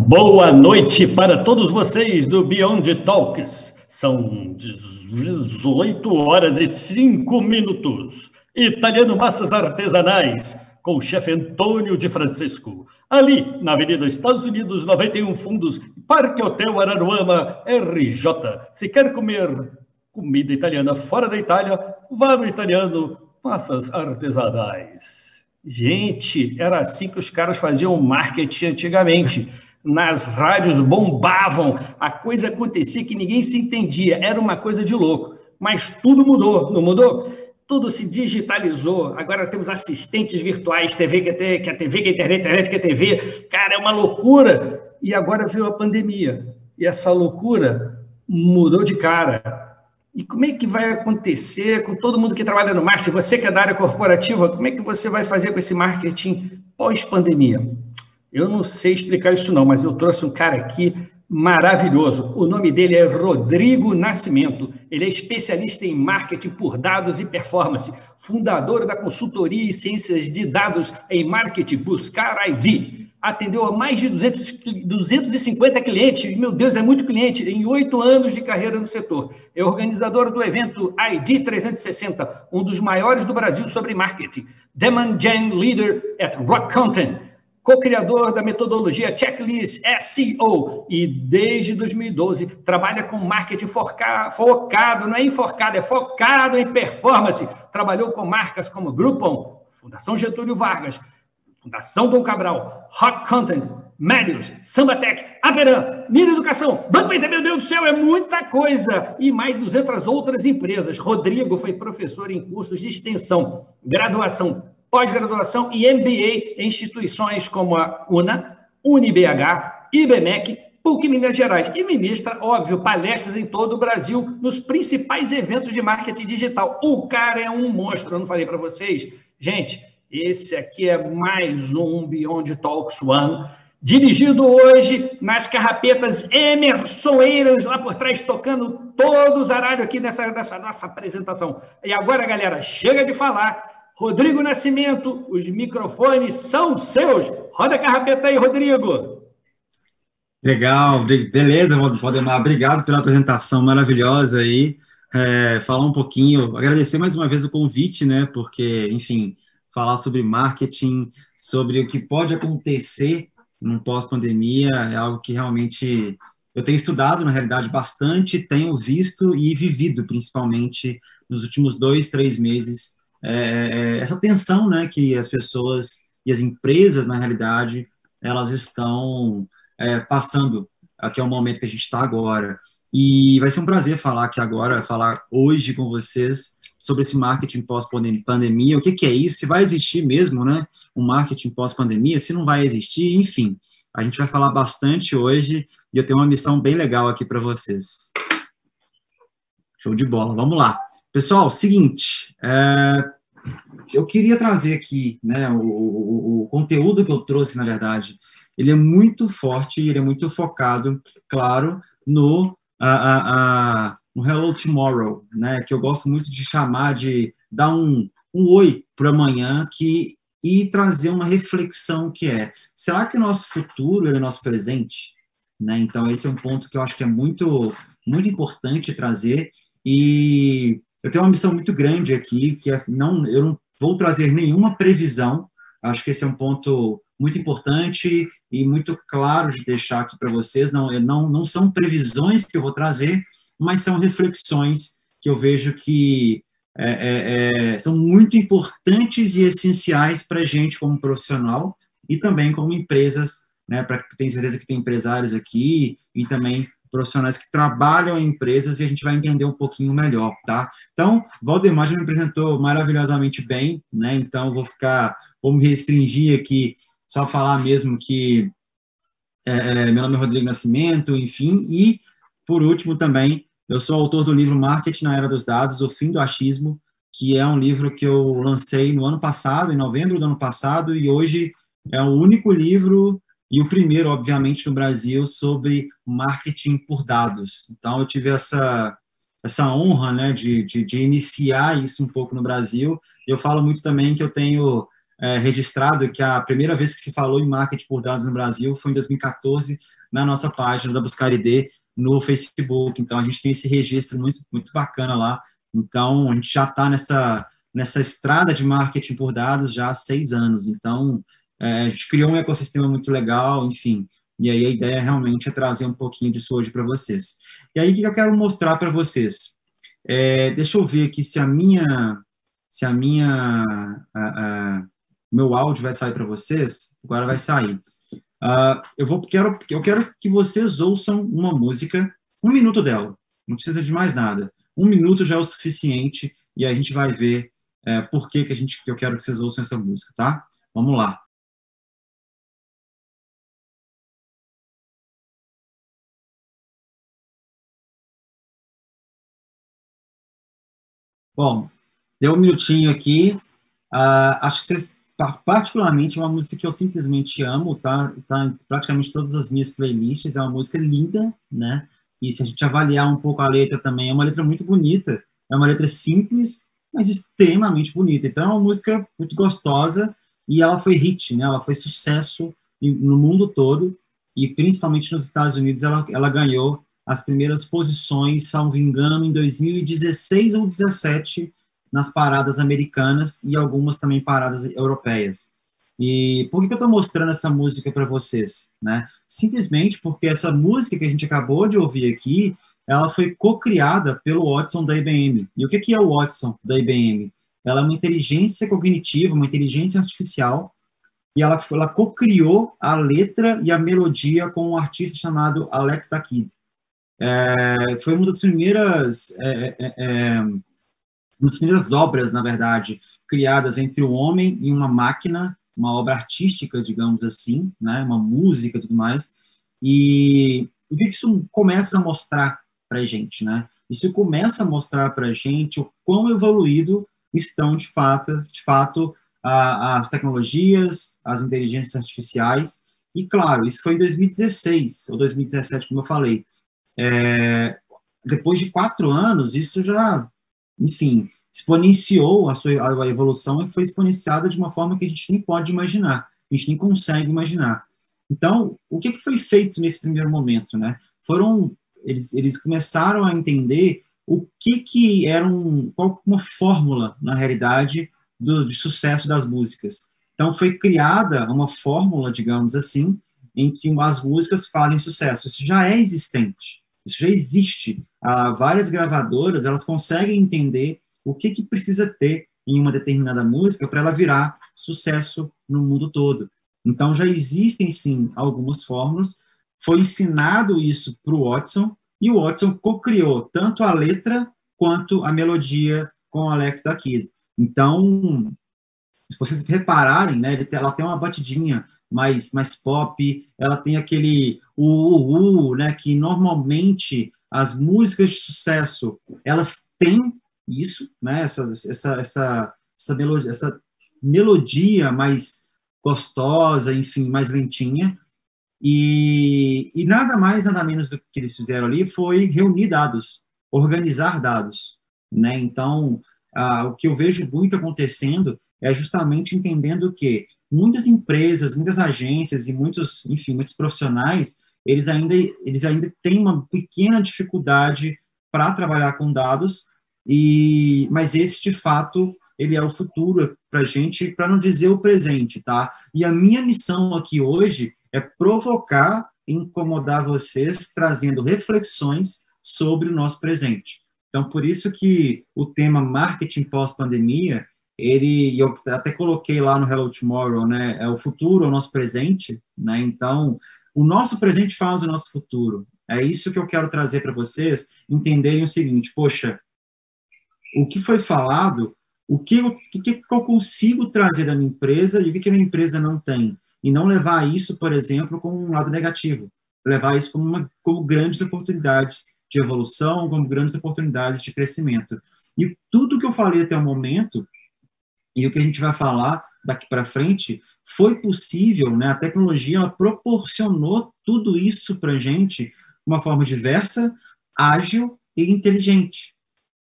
Boa noite para todos vocês do Beyond Talks. São 18 horas e 5 minutos. Italiano Massas Artesanais, com o chefe Antônio de Francisco. Ali, na Avenida Estados Unidos, 91 Fundos, Parque Hotel Araruama, RJ. Se quer comer comida italiana fora da Itália, vá no Italiano Massas Artesanais. Gente, era assim que os caras faziam marketing antigamente. Nas rádios bombavam, a coisa acontecia que ninguém se entendia, era uma coisa de louco. Mas tudo mudou, não mudou? Tudo se digitalizou, agora temos assistentes virtuais, TV que é TV, que é internet que é TV. Cara, é uma loucura. E agora veio a pandemia, e essa loucura mudou de cara. E como é que vai acontecer com todo mundo que trabalha no marketing? Você que é da área corporativa, como é que você vai fazer com esse marketing pós-pandemia? Eu não sei explicar isso não, mas eu trouxe um cara aqui maravilhoso. O nome dele é Rodrigo Nascimento. Ele é especialista em marketing por dados e performance, fundador da consultoria e ciências de dados em marketing Buscar ID. Atendeu a mais de 250 clientes, meu Deus, é muito cliente, em 8 anos de carreira no setor. É organizador do evento ID 360, um dos maiores do Brasil sobre marketing. Demand Gen Leader at Rock Content. Co-criador da metodologia Checklist SEO e, desde 2012, trabalha com marketing focado, não é enforcado, é focado em performance. Trabalhou com marcas como Groupon, Fundação Getúlio Vargas, Fundação Dom Cabral, Rock Content, Melius, Sambatec, Averan, Nina Educação, Banco Inter, meu Deus do céu, é muita coisa! E mais 200 outras empresas. Rodrigo foi professor em cursos de extensão, graduação, pós-graduação e MBA em instituições como a UNA, UniBH, IBMEC, PUC Minas Gerais. E ministra, óbvio, palestras em todo o Brasil, nos principais eventos de marketing digital. O cara é um monstro, eu não falei para vocês? Gente, esse aqui é mais um Beyond Talks One, dirigido hoje nas carrapetas emersoeiras, lá por trás, tocando todo o zaralho aqui nessa nossa apresentação. E agora, galera, chega de falar. Rodrigo Nascimento, os microfones são seus. Roda a carrapeta aí, Rodrigo. Legal, beleza, Valdemar. Obrigado pela apresentação maravilhosa aí. Falar um pouquinho, agradecer mais uma vez o convite, né? Porque, enfim, falar sobre marketing, sobre o que pode acontecer no pós-pandemia, é algo que realmente eu tenho estudado, na realidade, bastante, tenho visto e vivido, principalmente, nos últimos 2, 3 meses, essa tensão, né, que as pessoas e as empresas, na realidade, elas estão passando, aqui é o momento que a gente está agora. E vai ser um prazer falar aqui agora, falar hoje com vocês sobre esse marketing pós-pandemia, o que é isso, se vai existir mesmo, né, um marketing pós-pandemia, se não vai existir, enfim, a gente vai falar bastante hoje e eu tenho uma missão bem legal aqui para vocês. Show de bola, vamos lá. Pessoal, seguinte, eu queria trazer aqui, né, o conteúdo que eu trouxe, na verdade, ele é muito forte, ele é muito focado, claro, no Hello Tomorrow, né, que eu gosto muito de chamar de dar um oi para amanhã e trazer uma reflexão que será que o nosso futuro é nosso presente? Né? Então, esse é um ponto que eu acho que é muito, muito importante trazer e eu tenho uma missão muito grande aqui, que eu não vou trazer nenhuma previsão, acho que esse é um ponto muito importante e muito claro de deixar aqui para vocês, não são previsões que eu vou trazer, mas são reflexões que eu vejo que são muito importantes e essenciais para a gente como profissional e também como empresas, né, tenho certeza que tem empresários aqui e também profissionais que trabalham em empresas e a gente vai entender um pouquinho melhor, tá? Então, Valdemar já me apresentou maravilhosamente bem, né? Então, vou me restringir aqui, só falar mesmo que meu nome é Rodrigo Nascimento, enfim, e, por último, também, eu sou autor do livro Marketing na Era dos Dados, O Fim do Achismo, que é um livro que eu lancei no ano passado, em novembro do ano passado, e hoje é o único livro e o primeiro, obviamente, no Brasil, sobre marketing por dados. Então, eu tive essa honra, né, de iniciar isso um pouco no Brasil. Eu falo muito também que eu tenho registrado que a primeira vez que se falou em marketing por dados no Brasil foi em 2014, na nossa página da Buscar ID no Facebook. Então, a gente tem esse registro muito, muito bacana lá. Então, a gente já está nessa estrada de marketing por dados já há 6 anos. Então, a gente criou um ecossistema muito legal, enfim. E aí a ideia realmente é trazer um pouquinho disso hoje para vocês. E aí, o que eu quero mostrar para vocês? Deixa eu ver aqui se meu áudio vai sair para vocês. Agora vai sair. Eu quero que vocês ouçam uma música, 1 minuto dela. Não precisa de mais nada. 1 minuto já é o suficiente e a gente vai ver por que eu quero que vocês ouçam essa música, tá? Vamos lá. Bom, deu 1 minutinho aqui. Acho que vocês, particularmente, é uma música que eu simplesmente amo, tá em praticamente todas as minhas playlists. É uma música linda, né? E se a gente avaliar um pouco a letra também, é uma letra muito bonita. É uma letra simples, mas extremamente bonita. Então, é uma música muito gostosa e ela foi hit, né? Ela foi sucesso no mundo todo e principalmente nos Estados Unidos ela ganhou as primeiras posições, salvo engano, em 2016 ou 2017, nas paradas americanas e algumas também paradas europeias. E por que eu estou mostrando essa música para vocês? Né? Simplesmente porque essa música que a gente acabou de ouvir aqui, ela foi co-criada pelo Watson da IBM. E o que é o Watson da IBM? Ela é uma inteligência cognitiva, uma inteligência artificial, e ela co-criou a letra e a melodia com um artista chamado Alex da Kid. Foi uma das primeiras obras, na verdade, criadas entre o homem e uma máquina, uma obra artística, digamos assim, né, uma música e tudo mais. E o que isso começa a mostrar para a gente, né? Isso começa a mostrar para a gente o quão evoluído estão, de fato, as tecnologias, as inteligências artificiais. E, claro, isso foi em 2016 ou 2017, como eu falei. Depois de 4 anos, isso já, enfim, exponenciou a evolução e foi exponenciada de uma forma que a gente nem pode imaginar, a gente nem consegue imaginar. Então, o que foi feito nesse primeiro momento, né? Eles começaram a entender o que era uma fórmula, na realidade, de sucesso das músicas. Então, foi criada uma fórmula, digamos assim, em que as músicas fazem sucesso. Isso já é existente. Isso já existe. Várias gravadoras, elas conseguem entender o que precisa ter em uma determinada música para ela virar sucesso no mundo todo. Então, já existem, sim, algumas fórmulas. Foi ensinado isso para o Watson, e o Watson co-criou tanto a letra quanto a melodia com o Alex da Kid. Então, se vocês repararem, né, ela tem uma batidinha mais pop, ela tem aquele né, que normalmente as músicas de sucesso, elas têm isso, né, essa melodia mais gostosa, enfim, mais lentinha, e nada mais, nada menos do que eles fizeram ali foi reunir dados, organizar dados, né, então, o que eu vejo muito acontecendo é justamente entendendo que muitas empresas, muitas agências e muitos profissionais, eles ainda têm uma pequena dificuldade para trabalhar com dados, mas esse, de fato, ele é o futuro para a gente, para não dizer o presente, tá? E a minha missão aqui hoje é provocar e incomodar vocês, trazendo reflexões sobre o nosso presente. Então, por isso que o tema marketing pós-pandemia, eu até coloquei lá no Hello Tomorrow, né, é o futuro, é o nosso presente, né, então, o nosso presente faz o nosso futuro. É isso que eu quero trazer para vocês, entenderem o seguinte, poxa, o que foi falado, o que eu consigo trazer da minha empresa e o que a minha empresa não tem, e não levar isso, por exemplo, como um lado negativo, levar isso como grandes oportunidades de evolução, como grandes oportunidades de crescimento. E tudo que eu falei até o momento, e o que a gente vai falar daqui para frente, foi possível, né? A tecnologia ela proporcionou tudo isso para a gente de uma forma diversa, ágil e inteligente.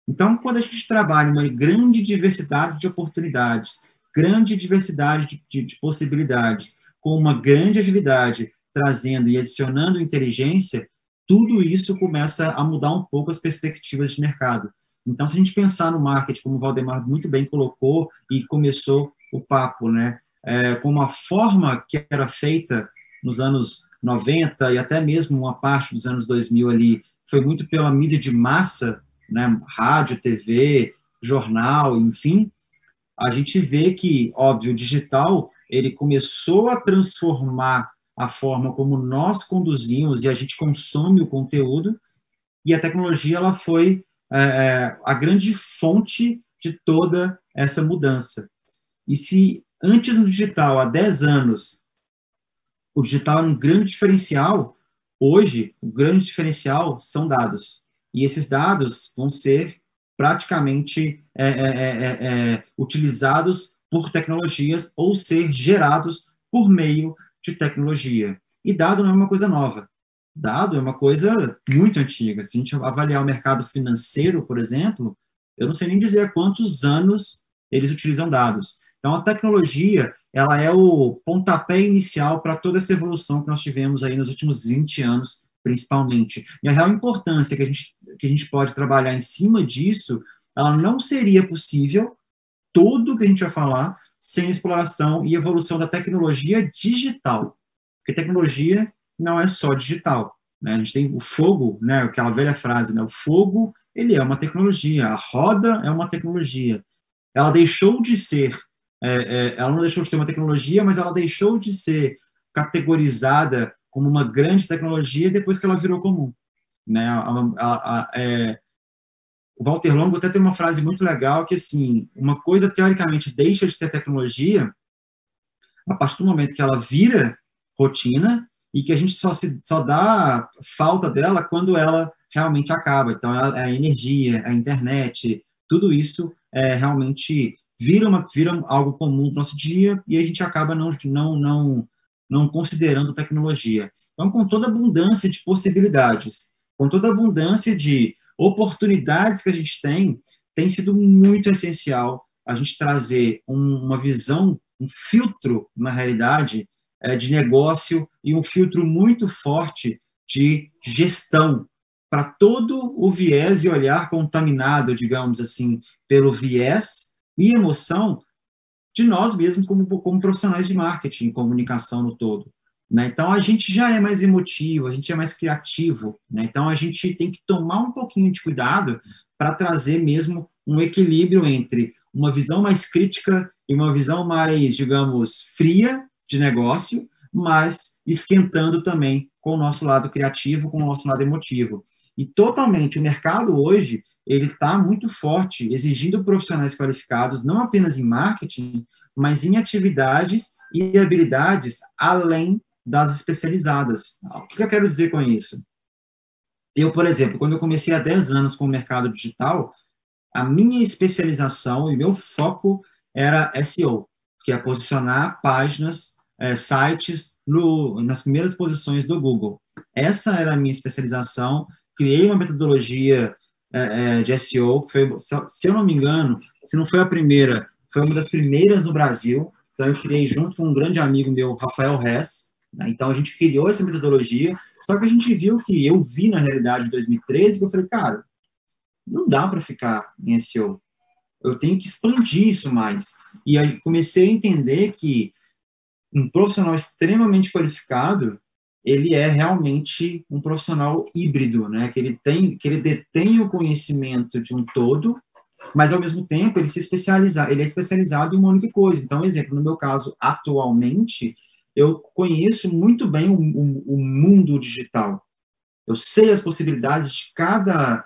Então, quando a gente trabalha uma grande diversidade de oportunidades, grande diversidade de possibilidades, com uma grande agilidade, trazendo e adicionando inteligência, tudo isso começa a mudar um pouco as perspectivas de mercado. Então, se a gente pensar no marketing, como o Valdemar muito bem colocou e começou o papo, né, como a forma que era feita nos anos 90 e até mesmo uma parte dos anos 2000 ali, foi muito pela mídia de massa, né, rádio, TV, jornal, enfim, a gente vê que, óbvio, o digital, ele começou a transformar a forma como nós conduzimos e a gente consome o conteúdo, e a tecnologia ela foi a grande fonte de toda essa mudança. E se antes no digital, há 10 anos, o digital era um grande diferencial, hoje o grande diferencial são dados. E esses dados vão ser praticamente utilizados por tecnologias ou ser gerados por meio de tecnologia. E dado não é uma coisa nova. Dado é uma coisa muito antiga. Se a gente avaliar o mercado financeiro, por exemplo, eu não sei nem dizer há quantos anos eles utilizam dados. Então, a tecnologia, ela é o pontapé inicial para toda essa evolução que nós tivemos aí nos últimos 20 anos, principalmente. E a real importância que a gente pode trabalhar em cima disso, ela não seria possível, tudo que a gente vai falar, sem a exploração e evolução da tecnologia digital. Porque tecnologia não é só digital, né? A gente tem o fogo, né? Aquela velha frase, né? O fogo, ele é uma tecnologia, a roda é uma tecnologia. Ela deixou de ser, ela não deixou de ser uma tecnologia, mas ela deixou de ser categorizada como uma grande tecnologia depois que ela virou comum, né? O Walter Longo até tem uma frase muito legal que, assim, uma coisa teoricamente deixa de ser tecnologia a partir do momento que ela vira rotina e que a gente só dá falta dela quando ela realmente acaba. Então, a energia, a internet, tudo isso realmente vira algo comum no nosso dia e a gente acaba não considerando tecnologia. Então, com toda a abundância de possibilidades, com toda a abundância de oportunidades que a gente tem sido muito essencial a gente trazer uma visão, um filtro, na realidade, de negócio e um filtro muito forte de gestão para todo o viés e olhar contaminado, digamos assim, pelo viés e emoção de nós mesmos como profissionais de marketing, comunicação no todo. Né? Então, a gente já é mais emotivo, a gente é mais criativo. Né? Então, a gente tem que tomar um pouquinho de cuidado para trazer mesmo um equilíbrio entre uma visão mais crítica e uma visão mais, digamos, fria de negócio, mas esquentando também com o nosso lado criativo, com o nosso lado emotivo. E totalmente, o mercado hoje, ele está muito forte, exigindo profissionais qualificados, não apenas em marketing, mas em atividades e habilidades além das especializadas. O que eu quero dizer com isso? Eu, por exemplo, quando eu comecei há 10 anos com o mercado digital, a minha especialização e meu foco era SEO, que é posicionar páginas, sites nas primeiras posições do Google. Essa era a minha especialização. Criei uma metodologia de SEO, que foi, se eu não me engano, se não foi a primeira, foi uma das primeiras no Brasil. Então, eu criei junto com um grande amigo meu, Rafael Hess. Né? Então, a gente criou essa metodologia, só que a gente viu que eu vi, na realidade, em 2013, que eu falei, cara, não dá para ficar em SEO. Eu tenho que expandir isso mais. E aí comecei a entender que um profissional extremamente qualificado, ele é realmente um profissional híbrido, né? Que ele detém o conhecimento de um todo, mas ao mesmo tempo ele é especializado em uma única coisa. Então, exemplo, no meu caso, atualmente, eu conheço muito bem o mundo digital. Eu sei as possibilidades de cada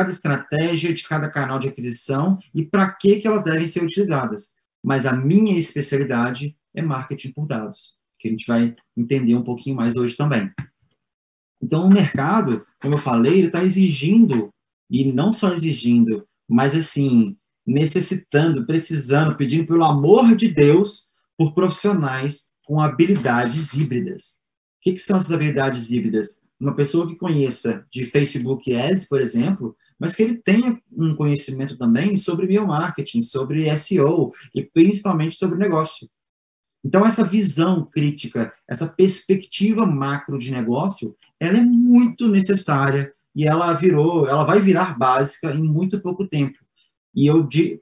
estratégia, de cada canal de aquisição e para que elas devem ser utilizadas. Mas a minha especialidade é marketing por dados, que a gente vai entender um pouquinho mais hoje também. Então, o mercado, como eu falei, ele está exigindo, e não só exigindo, mas assim, necessitando, precisando, pedindo pelo amor de Deus, por profissionais com habilidades híbridas. O que são essas habilidades híbridas? Uma pessoa que conheça de Facebook Ads, por exemplo, mas que ele tenha um conhecimento também sobre email marketing, sobre SEO e principalmente sobre negócio. Então, essa visão crítica, essa perspectiva macro de negócio, ela é muito necessária e ela vai virar básica em muito pouco tempo. E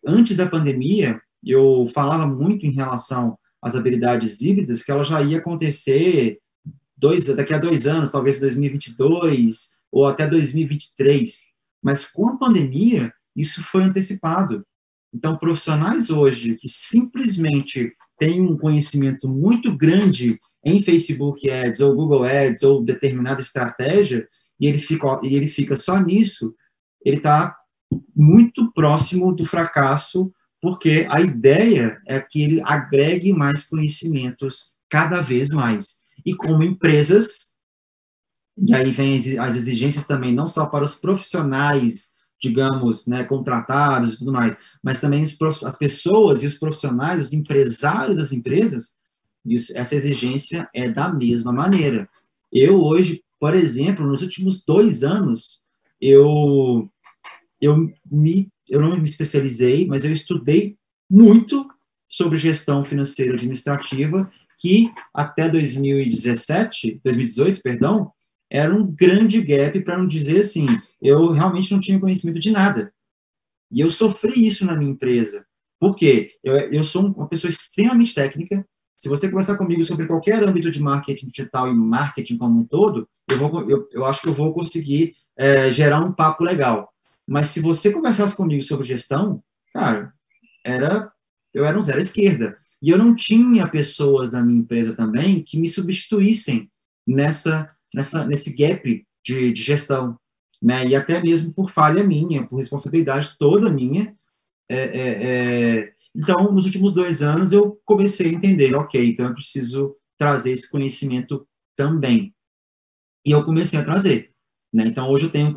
antes da pandemia, eu falava muito em relação às habilidades híbridas, que ela já ia acontecer daqui a 2 anos, talvez 2022 ou até 2023. Mas com a pandemia, isso foi antecipado. Então, profissionais hoje que simplesmente têm um conhecimento muito grande em Facebook Ads ou Google Ads ou determinada estratégia, e ele fica só nisso, ele está muito próximo do fracasso, porque a ideia é que ele agregue mais conhecimentos cada vez mais. E como empresas, e aí vem as exigências também, não só para os profissionais, digamos, né, contratados e tudo mais, mas também as pessoas e os profissionais, os empresários das empresas, essa exigência é da mesma maneira. Eu hoje, por exemplo, nos últimos 2 anos, eu não me especializei, mas eu estudei muito sobre gestão financeira administrativa, que até 2018, perdão, era um grande gap, para não dizer assim, eu realmente não tinha conhecimento de nada. E eu sofri isso na minha empresa. Por quê? Eu sou uma pessoa extremamente técnica. Se você conversar comigo sobre qualquer âmbito de marketing digital e marketing como um todo, eu acho que eu vou conseguir gerar um papo legal. Mas se você conversasse comigo sobre gestão, cara, eu era um zero à esquerda. E eu não tinha pessoas na minha empresa também que me substituíssem nesse gap de gestão, né? E até mesmo por falha minha, por responsabilidade toda minha. Então, nos últimos 2 anos, eu comecei a entender, ok, então eu preciso trazer esse conhecimento também. E eu comecei a trazer. Né? Então, hoje eu tenho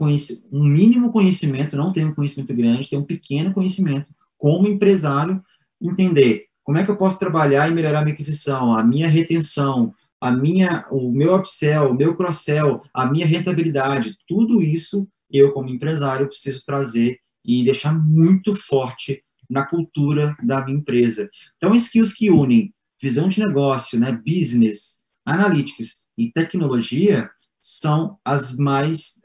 um mínimo conhecimento, não tenho um conhecimento grande, tenho um pequeno conhecimento, como empresário, entender como é que eu posso trabalhar e melhorar a minha aquisição, a minha retenção, o meu upsell, o meu cross-sell, a minha rentabilidade, tudo isso eu, como empresário, preciso trazer e deixar muito forte na cultura da minha empresa. Então, skills que unem visão de negócio, né, business, analytics e tecnologia são as mais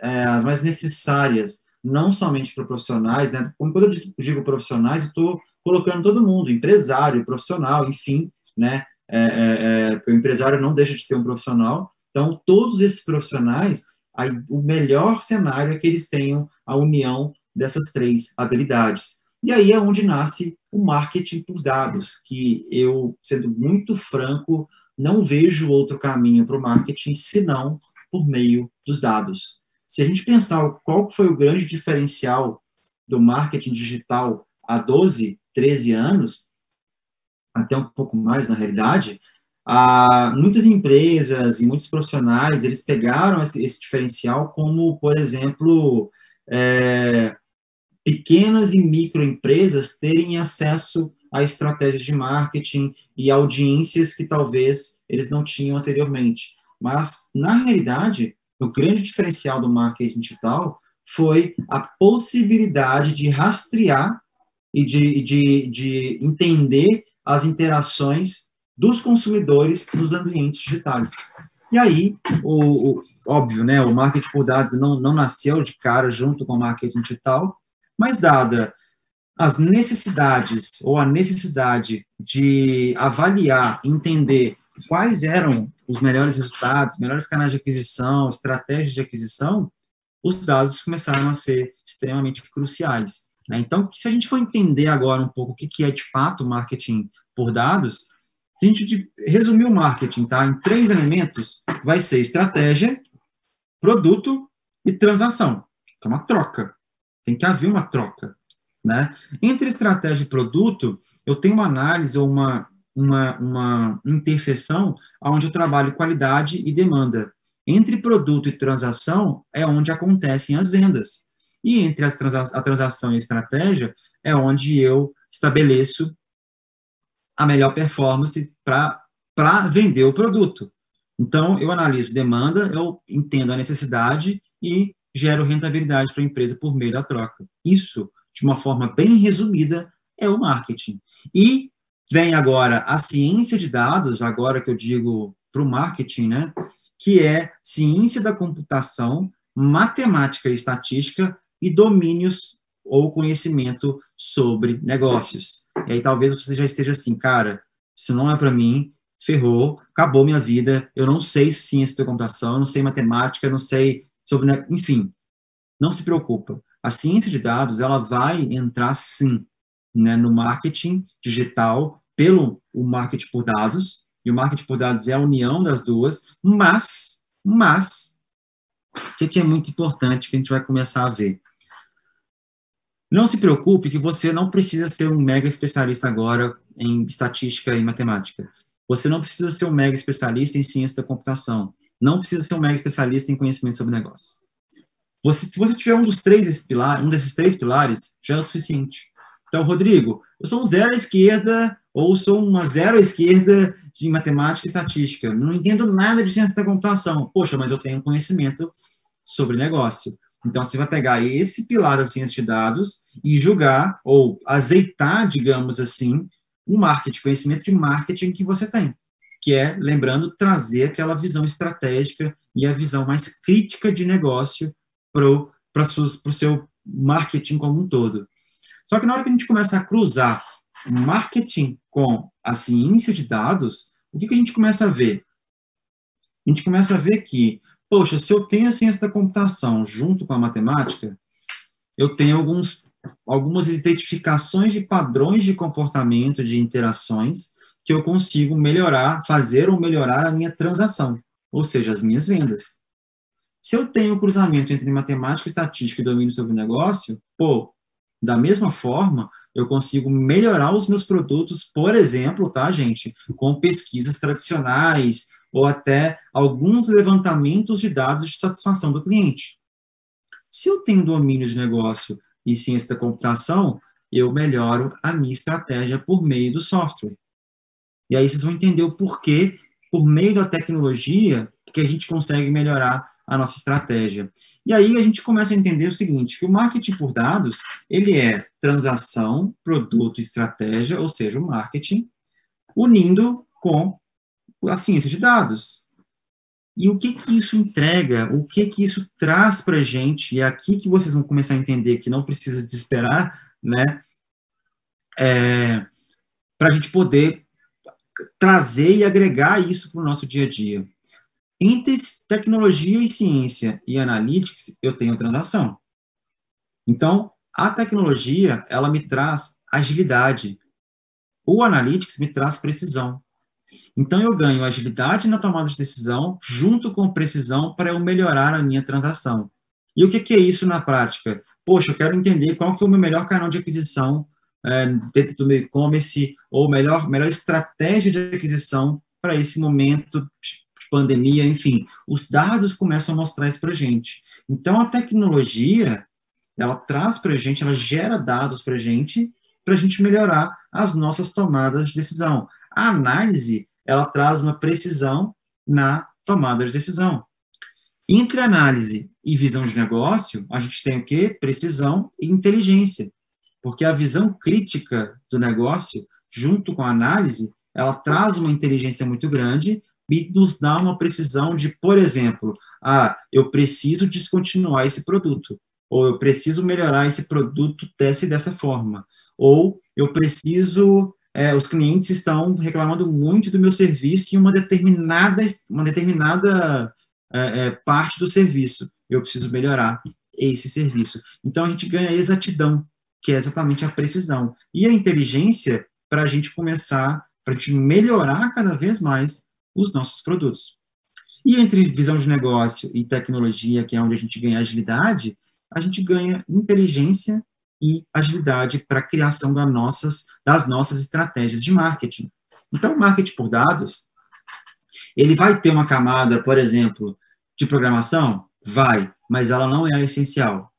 necessárias, não somente para profissionais, né? Quando eu digo profissionais, eu estou colocando todo mundo, empresário, profissional, enfim, né? O empresário não deixa de ser um profissional. Então, todos esses profissionais, o melhor cenário é que eles tenham a união dessas 3 habilidades. E aí é onde nasce o marketing por dados, que eu, sendo muito franco, não vejo outro caminho para o marketing senão por meio dos dados. Se a gente pensar qual foi o grande diferencial do marketing digital há 12, 13 anos, até um pouco mais na realidade, muitas empresas e muitos profissionais, eles pegaram esse diferencial como, por exemplo, pequenas e microempresas terem acesso a estratégias de marketing e audiências que talvez eles não tinham anteriormente. Mas, na realidade, o grande diferencial do marketing digital foi a possibilidade de rastrear e de entender as interações dos consumidores nos ambientes digitais. E aí, óbvio, né, o marketing por dados não nasceu de cara junto com o marketing digital, mas dada as necessidades ou a necessidade de avaliar, entender quais eram os melhores resultados, melhores canais de aquisição, estratégias de aquisição, os dados começaram a ser extremamente cruciais. Né? Então, se a gente for entender agora um pouco o que é de fato marketing por dados, se a gente resumir o marketing, tá, em 3 elementos, vai ser estratégia, produto e transação. É uma troca. Tem que haver uma troca. Né? Entre estratégia e produto, eu tenho uma análise ou uma interseção onde eu trabalho qualidade e demanda. Entre produto e transação é onde acontecem as vendas. E entre a transação e a estratégia é onde eu estabeleço a melhor performance para vender o produto. Então, eu analiso demanda, eu entendo a necessidade e gero rentabilidade para a empresa por meio da troca. Isso, de uma forma bem resumida, é o marketing. E vem agora a ciência de dados, agora que eu digo para o marketing, né? Que é ciência da computação, matemática e estatística e domínios ou conhecimento sobre negócios. E aí talvez você já esteja assim, cara, isso não é para mim, ferrou, acabou minha vida, eu não sei ciência da computação, eu não sei matemática, eu não sei sobre... Enfim, não se preocupa. A ciência de dados, ela vai entrar sim, né, no marketing digital, pelo o marketing por dados, e o marketing por dados é a união das duas, mas o que é muito importante que a gente vai começar a ver? Não se preocupe que você não precisa ser um mega especialista agora em estatística e matemática. Você não precisa ser um mega especialista em ciência da computação. Não precisa ser um mega especialista em conhecimento sobre negócio. Se você tiver um desses três pilares, já é o suficiente. Então, Rodrigo, eu sou um zero à esquerda ou sou uma zero à esquerda de matemática e estatística. Não entendo nada de ciência da computação. Poxa, mas eu tenho conhecimento sobre negócio. Então, você vai pegar esse pilar da ciência de dados e julgar, ou azeitar, digamos assim, o marketing, conhecimento de marketing que você tem, que é, lembrando, trazer aquela visão estratégica e a visão mais crítica de negócio para o seu marketing como um todo. Só que na hora que a gente começa a cruzar o marketing com a ciência de dados, o que a gente começa a ver? A gente começa a ver que, poxa, se eu tenho a ciência da computação junto com a matemática, eu tenho algumas identificações de padrões de comportamento, de interações, que eu consigo fazer ou melhorar a minha transação, ou seja, as minhas vendas. Se eu tenho um cruzamento entre matemática, estatística e domínio sobre o negócio, da mesma forma, eu consigo melhorar os meus produtos, por exemplo, tá, gente, com pesquisas tradicionais ou até alguns levantamentos de dados de satisfação do cliente. Se eu tenho domínio de negócio e ciência da computação, eu melhoro a minha estratégia por meio do software. E aí vocês vão entender o porquê, por meio da tecnologia, que a gente consegue melhorar a nossa estratégia. E aí a gente começa a entender o seguinte, que o marketing por dados, ele é transação, produto, estratégia, ou seja, o marketing, unindo com a ciência de dados. E o que isso entrega, o que isso traz para a gente, e é aqui que vocês vão começar a entender que não precisa desesperar, né, para a gente poder trazer e agregar isso para o nosso dia a dia. Entre tecnologia e ciência e analytics, eu tenho transação. Então, a tecnologia, ela me traz agilidade. O analytics me traz precisão. Então, eu ganho agilidade na tomada de decisão, junto com precisão, para eu melhorar a minha transação. E o que é isso na prática? Poxa, eu quero entender qual que é o meu melhor canal de aquisição dentro do meu e-commerce, ou melhor estratégia de aquisição para esse momento de pandemia, enfim. Os dados começam a mostrar isso para a gente. Então, a tecnologia, ela traz para a gente, ela gera dados para a gente melhorar as nossas tomadas de decisão. A análise, ela traz uma precisão na tomada de decisão. Entre análise e visão de negócio, a gente tem o quê? Precisão e inteligência. Porque a visão crítica do negócio, junto com a análise, ela traz uma inteligência muito grande e nos dá uma precisão de, por exemplo, eu preciso descontinuar esse produto, ou eu preciso melhorar esse produto dessa forma, ou eu preciso... os clientes estão reclamando muito do meu serviço em uma determinada parte do serviço. Eu preciso melhorar esse serviço. Então, a gente ganha exatidão, que é exatamente a precisão. E a inteligência para a gente melhorar cada vez mais os nossos produtos. E entre visão de negócio e tecnologia, que é onde a gente ganha agilidade, a gente ganha inteligência e agilidade para a criação das nossas estratégias de marketing. Então, o marketing por dados, ele vai ter uma camada, por exemplo, de programação? Vai, mas ela não é a essencial.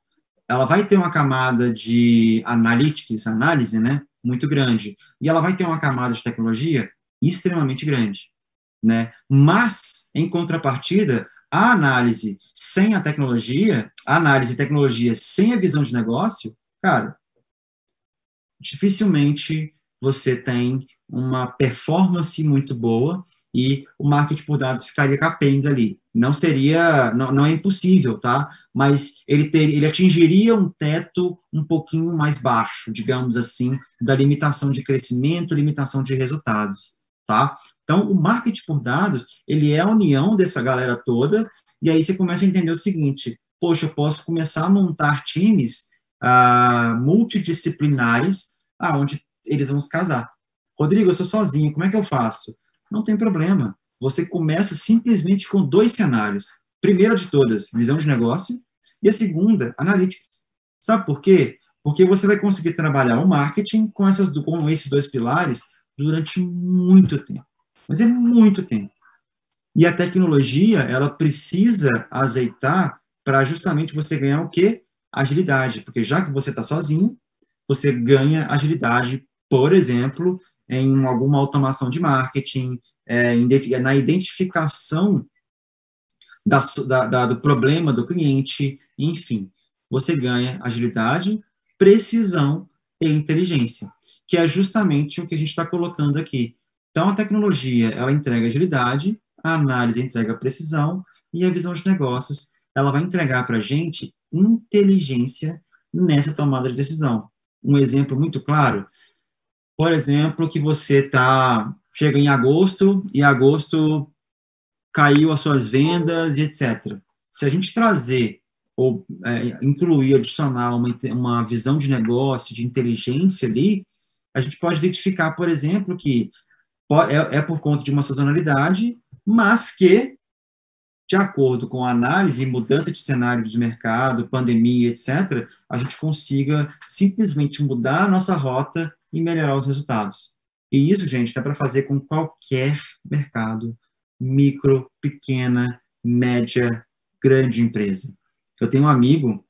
Ela vai ter uma camada de analytics, análise, né, muito grande. E ela vai ter uma camada de tecnologia extremamente grande, né? Mas, em contrapartida, A análise sem a tecnologia, a análise e tecnologia sem a visão de negócio, cara, dificilmente você tem uma performance muito boa e o marketing por dados ficaria capenga ali. Não seria, não é impossível, tá? Mas ele atingiria um teto um pouquinho mais baixo, digamos assim, da limitação de crescimento, limitação de resultados, tá? Então, o marketing por dados, ele é a união dessa galera toda, e aí você começa a entender o seguinte, poxa, eu posso começar a montar times multidisciplinares, aonde eles vão se casar. Rodrigo, eu sou sozinho, como é que eu faço? Não tem problema. Você começa simplesmente com 2 cenários. Primeira de todas, visão de negócio, e a segunda, analytics. Sabe por quê? Porque você vai conseguir trabalhar o marketing com esses 2 pilares durante muito tempo. Mas é muito tempo. E a tecnologia, ela precisa azeitar para justamente você ganhar o quê? Agilidade. Porque já que você está sozinho, você ganha agilidade, por exemplo, em alguma automação de marketing, na identificação do problema do cliente, enfim. Você ganha agilidade, precisão e inteligência, que é justamente o que a gente está colocando aqui. Então, a tecnologia, ela entrega agilidade, a análise entrega precisão, e a visão de negócios, ela vai entregar para a gente inteligência nessa tomada de decisão. Um exemplo muito claro, por exemplo, que você chega em agosto, e agosto caiu as suas vendas e etc. Se a gente trazer ou incluir, adicionar uma visão de negócio, de inteligência ali, a gente pode identificar, por exemplo, que é por conta de uma sazonalidade, mas que, de acordo com a análise e mudança de cenário de mercado, pandemia, etc., a gente consiga simplesmente mudar a nossa rota e melhorar os resultados. E isso, gente, dá para fazer com qualquer mercado, micro, pequena, média, grande empresa. Eu tenho um amigo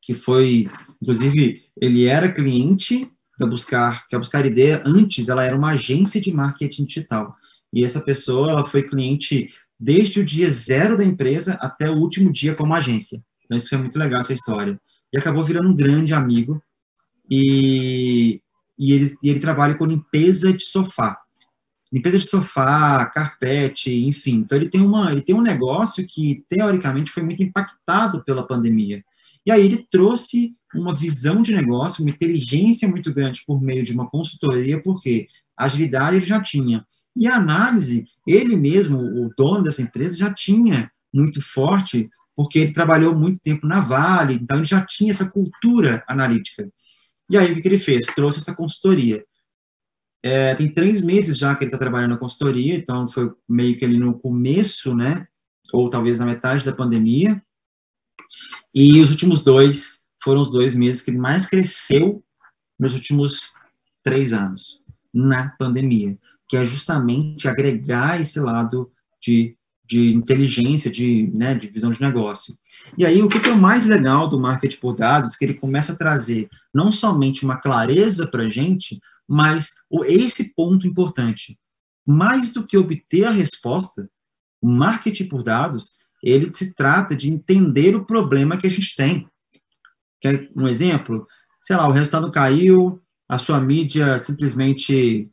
que foi, inclusive, ele era cliente da Buscar, que a Buscar Ideia, antes, ela era uma agência de marketing digital. E essa pessoa, ela foi cliente desde o dia 0 da empresa até o último dia como agência. Então, isso foi muito legal, essa história. E acabou virando um grande amigo. E ele trabalha com limpeza de sofá. Limpeza de sofá, carpete, enfim. Então, ele tem um negócio que, teoricamente, foi muito impactado pela pandemia. E aí ele trouxe uma visão de negócio, uma inteligência muito grande por meio de uma consultoria, porque a agilidade ele já tinha. E a análise, ele mesmo, o dono dessa empresa, já tinha muito forte, porque ele trabalhou muito tempo na Vale, então ele já tinha essa cultura analítica. E aí o que ele fez? Trouxe essa consultoria. Tem 3 meses já que ele está trabalhando na consultoria, então foi meio que ali no começo, né, ou talvez na metade da pandemia, e os últimos 2 foram os 2 meses que ele mais cresceu nos últimos 3 anos, na pandemia, que é justamente agregar esse lado de inteligência, de visão de negócio. E aí, o que é o mais legal do marketing por dados, que ele começa a trazer não somente uma clareza para a gente, mas esse ponto importante, mais do que obter a resposta, o marketing por dados, ele se trata de entender o problema que a gente tem. Quer um exemplo? Sei lá, o resultado caiu, a sua mídia simplesmente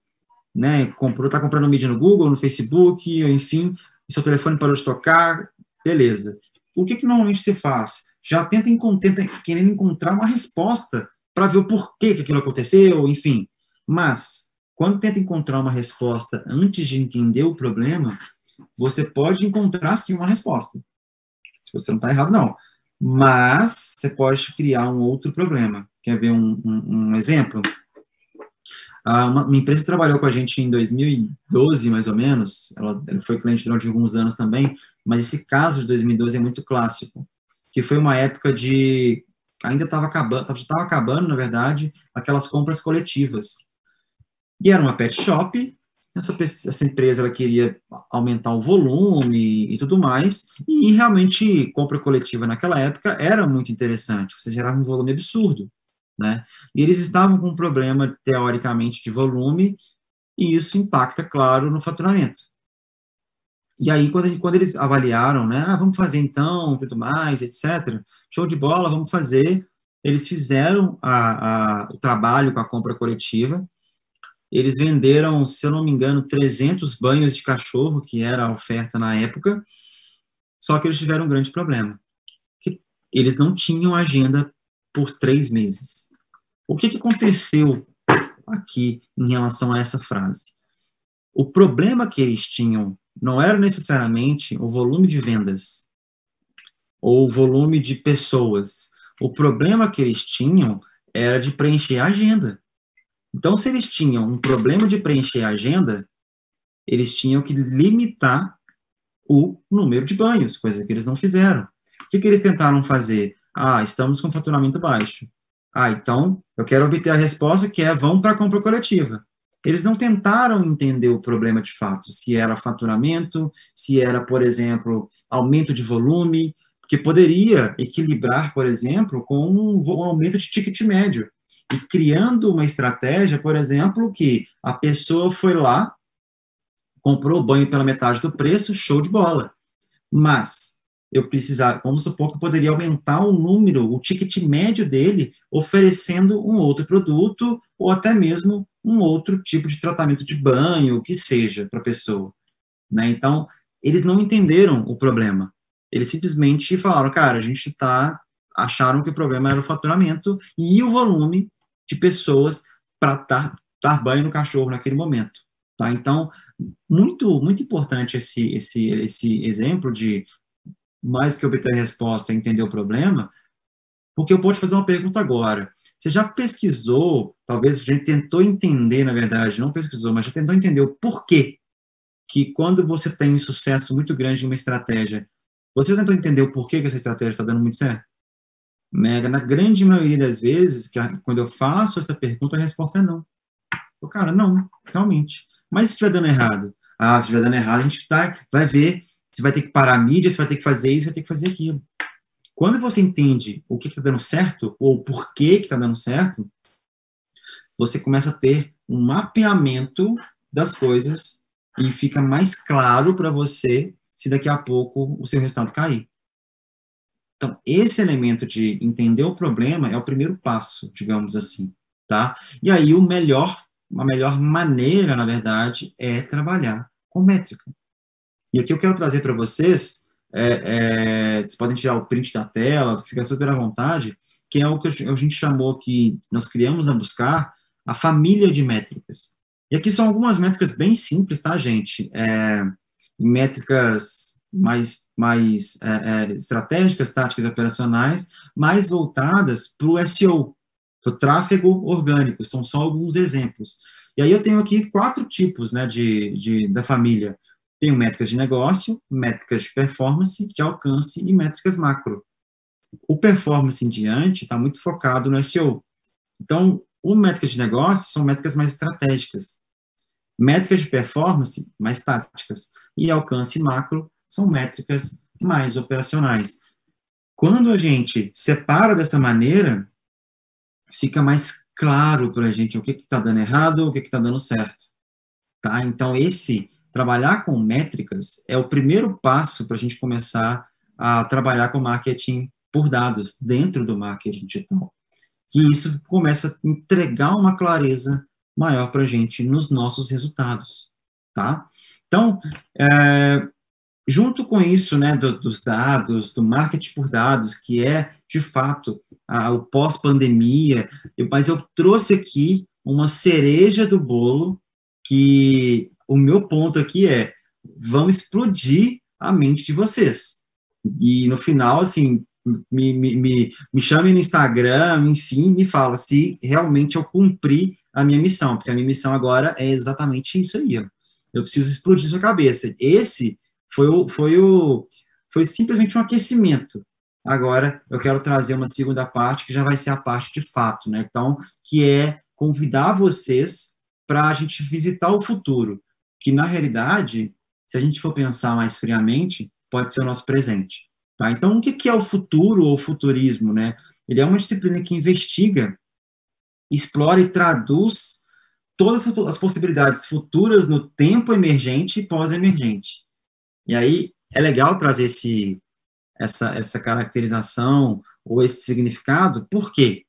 está comprando mídia no Google, no Facebook, enfim, seu telefone parou de tocar, beleza. O que normalmente se faz? Já tenta querendo encontrar uma resposta para ver o porquê que aquilo aconteceu, enfim. Mas, quando tenta encontrar uma resposta antes de entender o problema, você pode encontrar, sim, uma resposta. Se você não está errado, não. Mas, você pode criar um outro problema. Quer ver um exemplo? Uma empresa trabalhou com a gente em 2012, mais ou menos, ela foi cliente durante alguns anos também, mas esse caso de 2012 é muito clássico, que foi uma época ainda estava acabando, na verdade, aquelas compras coletivas. E era uma pet shop, essa empresa ela queria aumentar o volume e tudo mais, e realmente compra coletiva naquela época era muito interessante, você gerava um volume absurdo. Né? E eles estavam com um problema, teoricamente, de volume, e isso impacta, claro, no faturamento. E aí, quando eles avaliaram, né, vamos fazer então, tudo mais, etc., show de bola, vamos fazer. Eles fizeram o trabalho com a compra coletiva, eles venderam, se eu não me engano, 300 banhos de cachorro, que era a oferta na época, só que eles tiveram um grande problema, que eles não tinham agenda por 3 meses. O que aconteceu aqui em relação a essa frase? O problema que eles tinham não era necessariamente o volume de vendas ou o volume de pessoas. O problema que eles tinham era de preencher a agenda. Então, se eles tinham um problema de preencher a agenda, eles tinham que limitar o número de banhos, coisa que eles não fizeram. O que eles tentaram fazer? Estamos com faturamento baixo. Então, eu quero obter a resposta que é, vão para a compra coletiva. Eles não tentaram entender o problema de fato, se era faturamento, se era, por exemplo, aumento de volume, que poderia equilibrar, por exemplo, com um aumento de ticket médio. E criando uma estratégia, por exemplo, que a pessoa foi lá, comprou o banho pela metade do preço, show de bola. Mas eu precisava, vamos supor que eu poderia aumentar o número, o ticket médio dele, oferecendo um outro produto ou até mesmo um outro tipo de tratamento de banho, o que seja, para a pessoa. Né? Então, eles não entenderam o problema. Eles simplesmente falaram, cara, acharam que o problema era o faturamento e o volume de pessoas para dar banho no cachorro naquele momento. Tá? Então, muito, muito importante esse exemplo de mais do que obter a resposta, entender o problema, porque eu posso fazer uma pergunta agora. Você já pesquisou, talvez a gente tentou entender, na verdade, não pesquisou, mas já tentou entender o porquê que quando você tem um sucesso muito grande em uma estratégia, você tentou entender o porquê que essa estratégia está dando muito certo? Né? Na grande maioria das vezes, quando eu faço essa pergunta, a resposta é não. Cara, não, realmente. Mas se estiver dando errado? Se estiver dando errado, a gente vai ver, você vai ter que parar a mídia, você vai ter que fazer isso, vai ter que fazer aquilo. Quando você entende o que está dando certo, ou o porquê que está dando certo, você começa a ter um mapeamento das coisas e fica mais claro para você se daqui a pouco o seu resultado cair. Então, esse elemento de entender o problema é o primeiro passo, digamos assim, tá? E aí, a melhor maneira, na verdade, é trabalhar com métrica. E aqui eu quero trazer para vocês, vocês podem tirar o print da tela, fica super à vontade, que é o que a gente chamou que nós criamos a Buscar, a família de métricas. E aqui são algumas métricas bem simples, tá, gente? Métricas mais estratégicas, táticas operacionais, mais voltadas para o SEO, para o tráfego orgânico, são só alguns exemplos. E aí eu tenho aqui 4 tipos, né, da família. Tenho métricas de negócio, métricas de performance, de alcance e métricas macro. O performance em diante está muito focado no SEO. Então, métricas de negócio são métricas mais estratégicas. Métricas de performance, mais táticas. E alcance macro são métricas mais operacionais. Quando a gente separa dessa maneira, fica mais claro para a gente o que está dando errado, o que está dando certo. Tá? Então, trabalhar com métricas é o primeiro passo para a gente começar a trabalhar com marketing por dados dentro do marketing digital. Que isso começa a entregar uma clareza maior para a gente nos nossos resultados, tá? Então, junto com isso, né, dos dados, do marketing por dados, que é, de fato, o pós-pandemia, mas eu trouxe aqui uma cereja do bolo, que o meu ponto aqui vão explodir a mente de vocês. E no final, assim, me chame no Instagram, enfim, me fala se realmente eu cumpri a minha missão, porque a minha missão agora é exatamente isso aí, ó. Eu preciso explodir sua cabeça. Esse foi simplesmente um aquecimento. Agora, eu quero trazer uma segunda parte, que já vai ser a parte de fato, né? Então, que é convidar vocês para a gente visitar o futuro, que, na realidade, se a gente for pensar mais friamente, pode ser o nosso presente. Tá? Então, o que é o futuro ou futurismo, né? Ele é uma disciplina que investiga, explora e traduz todas as possibilidades futuras no tempo emergente e pós-emergente. E aí é legal trazer essa caracterização ou esse significado. Por quê?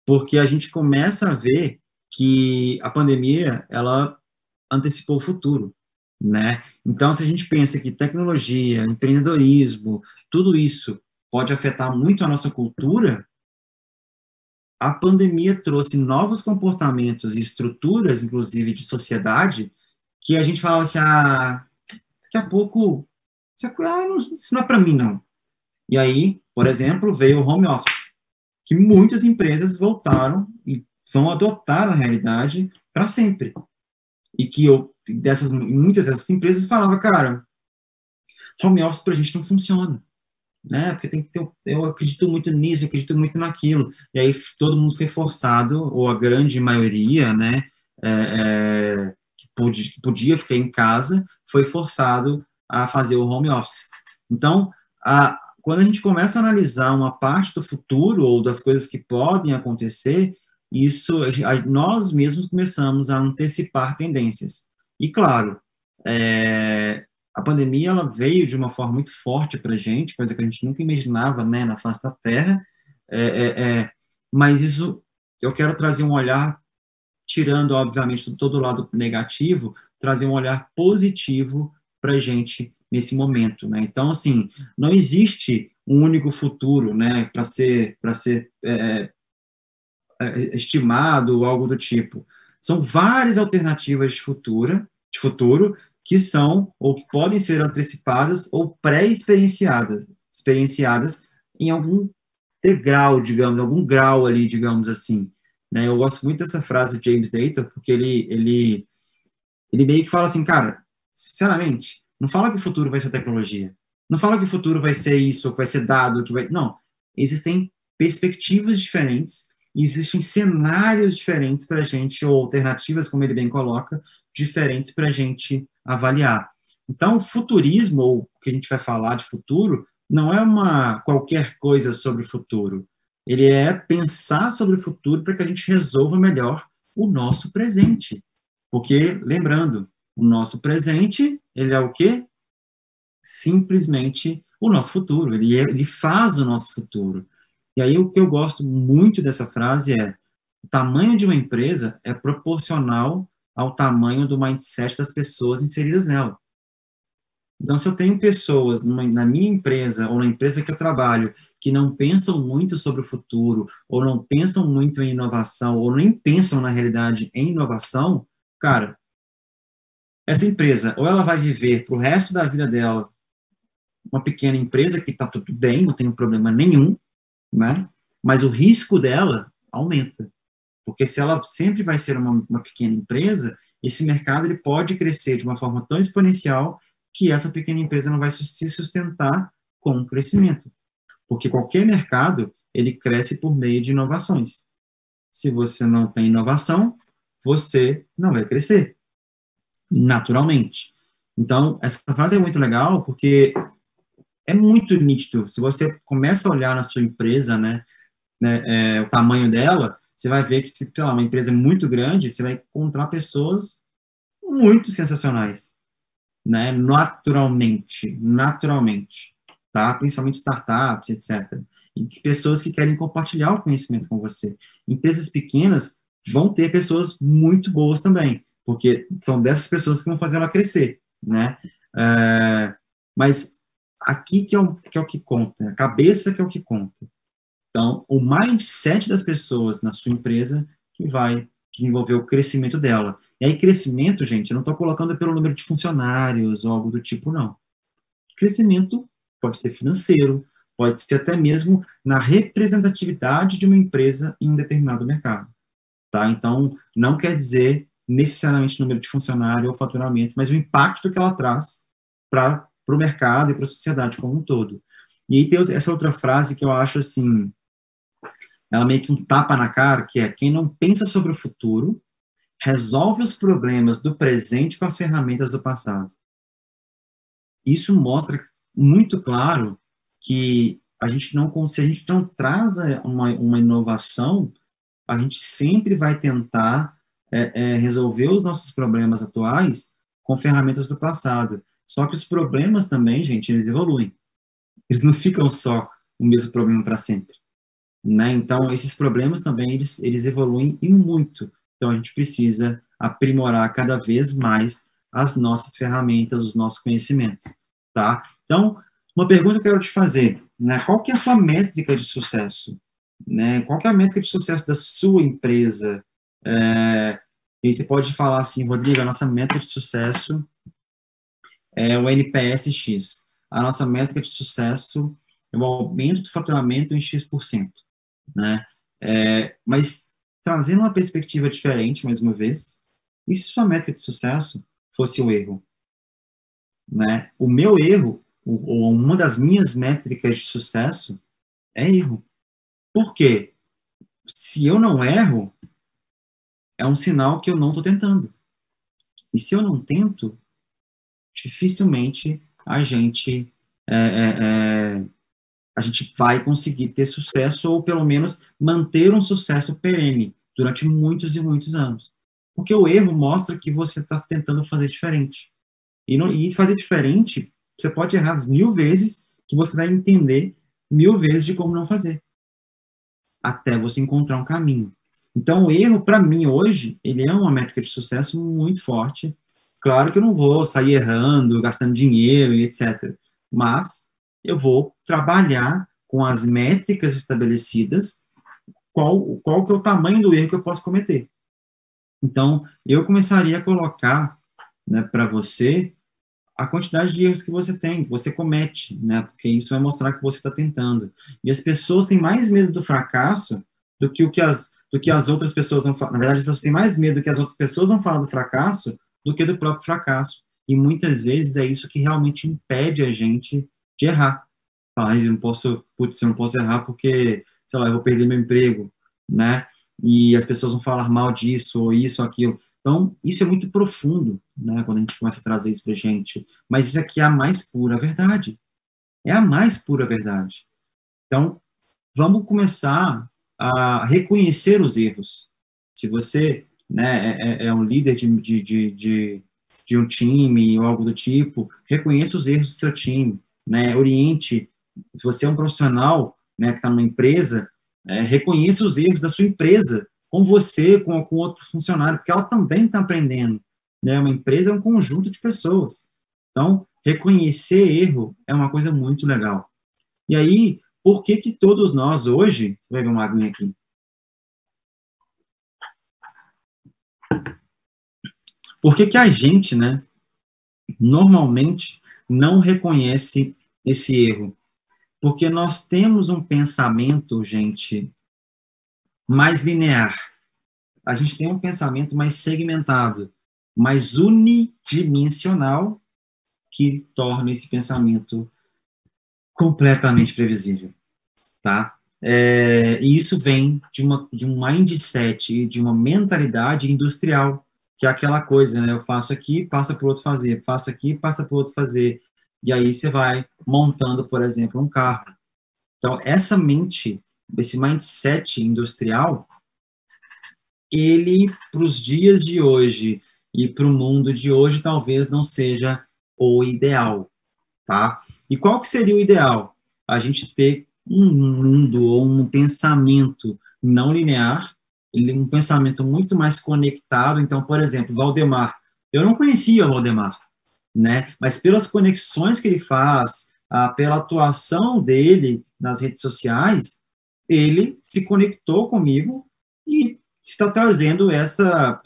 Porque a gente começa a ver que a pandemia, ela antecipou o futuro, né? Então, se a gente pensa que tecnologia, empreendedorismo, tudo isso pode afetar muito a nossa cultura, a pandemia trouxe novos comportamentos e estruturas, inclusive de sociedade, que a gente falava assim, daqui a pouco, isso não é para mim, não. E aí, por exemplo, veio o home office, que muitas empresas voltaram e vão adotar a realidade para sempre. E que muitas dessas empresas falavam, cara, home office para a gente não funciona, né? Porque tem que ter, eu acredito muito nisso, eu acredito muito naquilo. E aí todo mundo foi forçado, ou a grande maioria, né, que podia ficar em casa, foi forçado a fazer o home office. Então, quando a gente começa a analisar uma parte do futuro ou das coisas que podem acontecer, nós mesmos começamos a antecipar tendências. E, claro, a pandemia ela veio de uma forma muito forte para a gente, coisa que a gente nunca imaginava, né, na face da Terra, mas isso eu quero trazer um olhar, tirando, obviamente, todo o lado negativo, trazer um olhar positivo para a gente nesse momento, né? Então, assim, não existe um único futuro, né, para ser estimado ou algo do tipo. São várias alternativas de futuro que são ou que podem ser antecipadas ou experienciadas em algum degrau, digamos, algum grau ali, digamos assim. Né? Eu gosto muito dessa frase do James Dayton, porque ele meio que fala assim, cara, sinceramente, não fala que o futuro vai ser tecnologia, não fala que o futuro vai ser isso, que vai ser dado, que vai... Não, existem perspectivas diferentes, existem cenários diferentes para a gente, ou alternativas, como ele bem coloca, diferentes para a gente avaliar. Então, o futurismo, ou o que a gente vai falar de futuro, não é uma qualquer coisa sobre o futuro. Ele é pensar sobre o futuro para que a gente resolva melhor o nosso presente. Porque, lembrando, o nosso presente, ele é o quê? Simplesmente o nosso futuro. Ele faz o nosso futuro. E aí, o que eu gosto muito dessa frase é: o tamanho de uma empresa é proporcional ao tamanho do mindset das pessoas inseridas nela. Então, se eu tenho pessoas na minha empresa ou na empresa que eu trabalho que não pensam muito sobre o futuro, ou não pensam muito em inovação, ou nem pensam, na realidade, em inovação, cara, essa empresa, ou ela vai viver para o resto da vida dela uma pequena empresa que está tudo bem, não tem problema nenhum, né? Mas o risco dela aumenta. Porque se ela sempre vai ser uma pequena empresa, esse mercado ele pode crescer de uma forma tão exponencial que essa pequena empresa não vai se sustentar com o crescimento. Porque qualquer mercado, ele cresce por meio de inovações. Se você não tem inovação, você não vai crescer, naturalmente. Então, essa frase é muito legal, porque é muito nítido. Se você começa a olhar na sua empresa, né, o tamanho dela, você vai ver que, se, sei lá, uma empresa é muito grande, você vai encontrar pessoas muito sensacionais, né, naturalmente, tá? Principalmente startups, etc. E pessoas que querem compartilhar o conhecimento com você. Empresas pequenas vão ter pessoas muito boas também, porque são dessas pessoas que vão fazer ela crescer, né? Mas aqui que é o que conta, a cabeça que é o que conta. Então, o mindset das pessoas na sua empresa que vai desenvolver o crescimento dela. E aí, crescimento, gente, eu não estou colocando pelo número de funcionários ou algo do tipo, não. Crescimento pode ser financeiro, pode ser até mesmo na representatividade de uma empresa em um determinado mercado. Tá? Então, não quer dizer necessariamente número de funcionário ou faturamento, mas o impacto que ela traz para o mercado e para a sociedade como um todo. E aí tem essa outra frase que eu acho assim, ela meio que um tapa na cara, que é: quem não pensa sobre o futuro, resolve os problemas do presente com as ferramentas do passado. Isso mostra muito claro que se a gente não traz uma inovação, a gente sempre vai tentar resolver os nossos problemas atuais com ferramentas do passado. Só que os problemas também, gente, eles evoluem. Eles não ficam só o mesmo problema para sempre, né? Então, esses problemas também, eles evoluem e muito. Então, a gente precisa aprimorar cada vez mais as nossas ferramentas, os nossos conhecimentos, tá? Então, uma pergunta que eu quero te fazer, né? Qual que é a sua métrica de sucesso? Né? Qual que é a métrica de sucesso da sua empresa? E você pode falar assim, Rodrigo, a nossa métrica de sucesso é o NPS-X. A nossa métrica de sucesso é o aumento do faturamento em X%, né? Mas trazendo uma perspectiva diferente, mais uma vez, e se sua métrica de sucesso fosse o erro? Né? O meu erro, ou uma das minhas métricas de sucesso, é erro. Por quê? Se eu não erro, é um sinal que eu não estou tentando. E se eu não tento, dificilmente a gente vai conseguir ter sucesso ou pelo menos manter um sucesso perene durante muitos e muitos anos. Porque o erro mostra que você está tentando fazer diferente. E fazer diferente, você pode errar 1000 vezes, que você vai entender 1000 vezes de como não fazer, até você encontrar um caminho. Então, o erro, para mim, hoje, ele é uma métrica de sucesso muito forte. Claro que eu não vou sair errando, gastando dinheiro e etc. Mas eu vou trabalhar com as métricas estabelecidas, qual que é o tamanho do erro que eu posso cometer. Então, eu começaria a colocar, né, para você a quantidade de erros que você tem, que você comete, né? Porque isso vai mostrar que você está tentando. E as pessoas têm mais medo do fracasso do que as outras pessoas vão falar. Na verdade, as pessoas têm mais medo do que as outras pessoas vão falar do fracasso do que do próprio fracasso. E muitas vezes é isso que realmente impede a gente de errar. Falar, eu não posso errar porque, sei lá, eu vou perder meu emprego, né? E as pessoas vão falar mal disso, ou isso, ou aquilo. Então, isso é muito profundo, né, quando a gente começa a trazer isso para gente. Mas isso aqui é a mais pura verdade. É a mais pura verdade. Então, vamos começar a reconhecer os erros. Se você, né, é um líder de um time ou algo do tipo, reconheça os erros do seu time, né, oriente. Se você é um profissional, né, que está numa empresa, reconheça os erros da sua empresa, com você, com outro funcionário, porque ela também está aprendendo. Né? Uma empresa é um conjunto de pessoas. Então, reconhecer erro é uma coisa muito legal. E aí, por que que todos nós hoje... Vou pegar uma aguinha aqui. Por que que a gente, né, normalmente não reconhece esse erro? Porque nós temos um pensamento, gente, mais linear. A gente tem um pensamento mais segmentado, mais unidimensional, que torna esse pensamento completamente previsível, tá? E isso vem de um mindset, de uma mentalidade industrial, que é aquela coisa, né? Eu faço aqui, passa para o outro fazer, faço aqui, passa para o outro fazer. E aí você vai montando, por exemplo, um carro. Então, essa mente, esse mindset industrial, ele, para os dias de hoje e para o mundo de hoje, talvez não seja o ideal, tá? E qual que seria o ideal? A gente ter um mundo ou um pensamento não linear, um pensamento muito mais conectado. Então, por exemplo, Valdemar. Eu não conhecia o Valdemar, né? Mas pelas conexões que ele faz, pela atuação dele nas redes sociais, ele se conectou comigo e está trazendo essa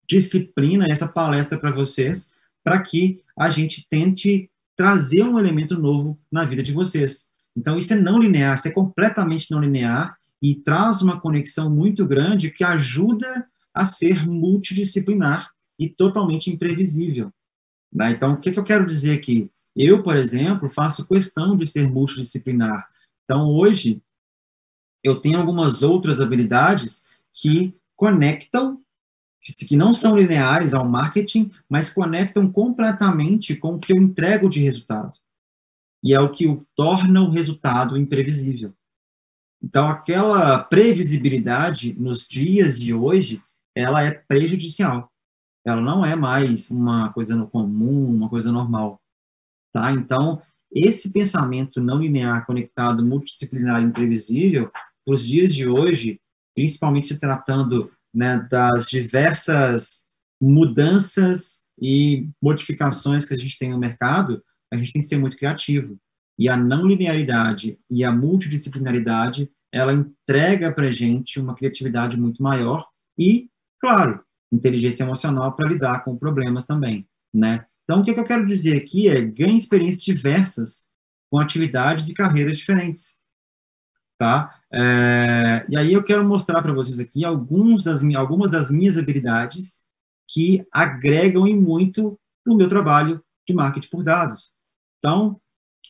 disciplina, essa palestra para vocês, para que a gente tente trazer um elemento novo na vida de vocês. Então, isso é não linear, isso é completamente não linear e traz uma conexão muito grande que ajuda a ser multidisciplinar e totalmente imprevisível. Né? Então, o que eu quero dizer aqui? Eu, por exemplo, faço questão de ser multidisciplinar. Então, hoje, eu tenho algumas outras habilidades que conectam, que não são lineares ao marketing, mas conectam completamente com o que eu entrego de resultado. E é o que torna o resultado imprevisível. Então, aquela previsibilidade nos dias de hoje, ela é prejudicial. ela não é mais uma coisa no comum, uma coisa normal, tá? Então, esse pensamento não linear, conectado, multidisciplinar e imprevisível, para os dias de hoje, principalmente se tratando, né, das diversas mudanças e modificações que a gente tem no mercado, a gente tem que ser muito criativo. E a não linearidade e a multidisciplinaridade, ela entrega para a gente uma criatividade muito maior e, claro, inteligência emocional para lidar com problemas também, né? Então, o que eu quero dizer aqui é ganhe experiências diversas com atividades e carreiras diferentes, tá? E aí eu quero mostrar para vocês aqui algumas das minhas habilidades que agregam e muito no meu trabalho de marketing por dados. Então,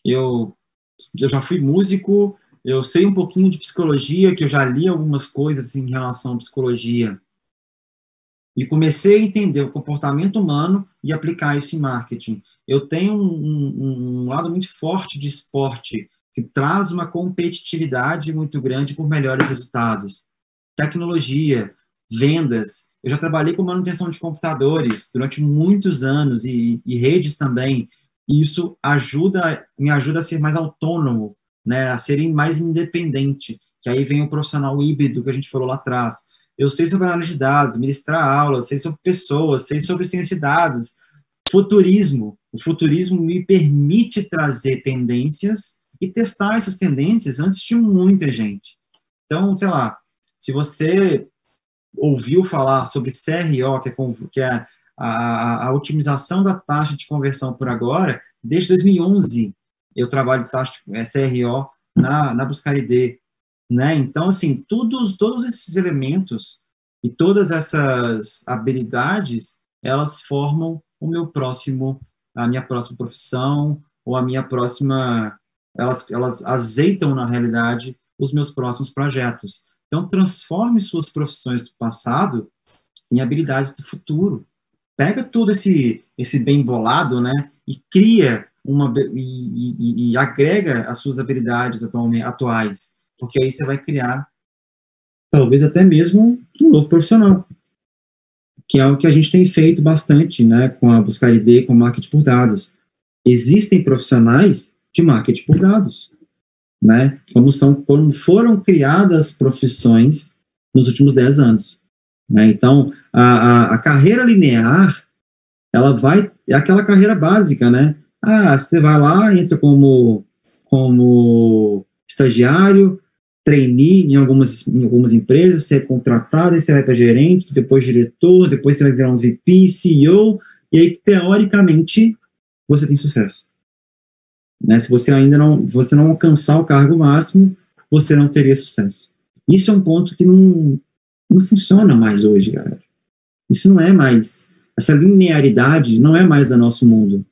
eu já fui músico, eu sei um pouquinho de psicologia, que eu já li algumas coisas em relação à psicologia, e comecei a entender o comportamento humano e aplicar isso em marketing. Eu tenho um lado muito forte de esporte, que traz uma competitividade muito grande por melhores resultados. Tecnologia, vendas. Eu já trabalhei com manutenção de computadores durante muitos anos e redes também. E isso me ajuda a ser mais autônomo, né, a ser mais independente. Que aí vem o profissional híbrido que a gente falou lá atrás. Eu sei sobre análise de dados, ministrar aulas, sei sobre pessoas, sei sobre ciência de dados, futurismo. O futurismo me permite trazer tendências e testar essas tendências antes de muita gente. Então, sei lá, se você ouviu falar sobre CRO, que é a otimização da taxa de conversão por agora, desde 2011 eu trabalho com taxa de CRO na BuscariD, né? Então, assim, todos esses elementos e todas essas habilidades, elas formam a minha próxima profissão, ou a minha próxima, elas azeitam, na realidade, os meus próximos projetos. Então, transforme suas profissões do passado em habilidades do futuro. Pega todo esse bem bolado, né, e cria e agrega as suas habilidades atuais, porque aí você vai criar, talvez até mesmo, um novo profissional, que é o que a gente tem feito bastante, né, com a BuscariD, com o marketing por dados. Existem profissionais de marketing por dados, né, como foram criadas profissões nos últimos 10 anos. Né? Então, a carreira linear, é aquela carreira básica, né? Você vai lá, entra como estagiário, trainee em algumas empresas, você é contratado, aí você vai para gerente, depois diretor, depois você vai virar um VP, CEO, e aí, teoricamente, você tem sucesso. Né? Se você não alcançar o cargo máximo, você não teria sucesso. Isso é um ponto que não funciona mais hoje, galera. Isso não é mais. Essa linearidade não é mais do nosso mundo.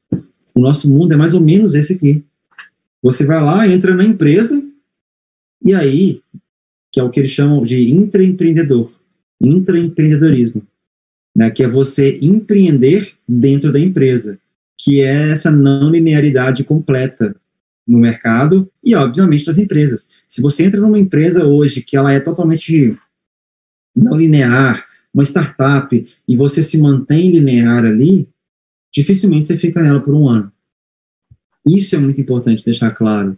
O nosso mundo é mais ou menos esse aqui. Você vai lá, entra na empresa, e aí, que é o que eles chamam de intraempreendedorismo, né, que é você empreender dentro da empresa, que é essa não linearidade completa no mercado e, obviamente, nas empresas. Se você entra numa empresa hoje que ela é totalmente não linear, uma startup, e você se mantém linear ali, dificilmente você fica nela por um ano. Isso é muito importante deixar claro.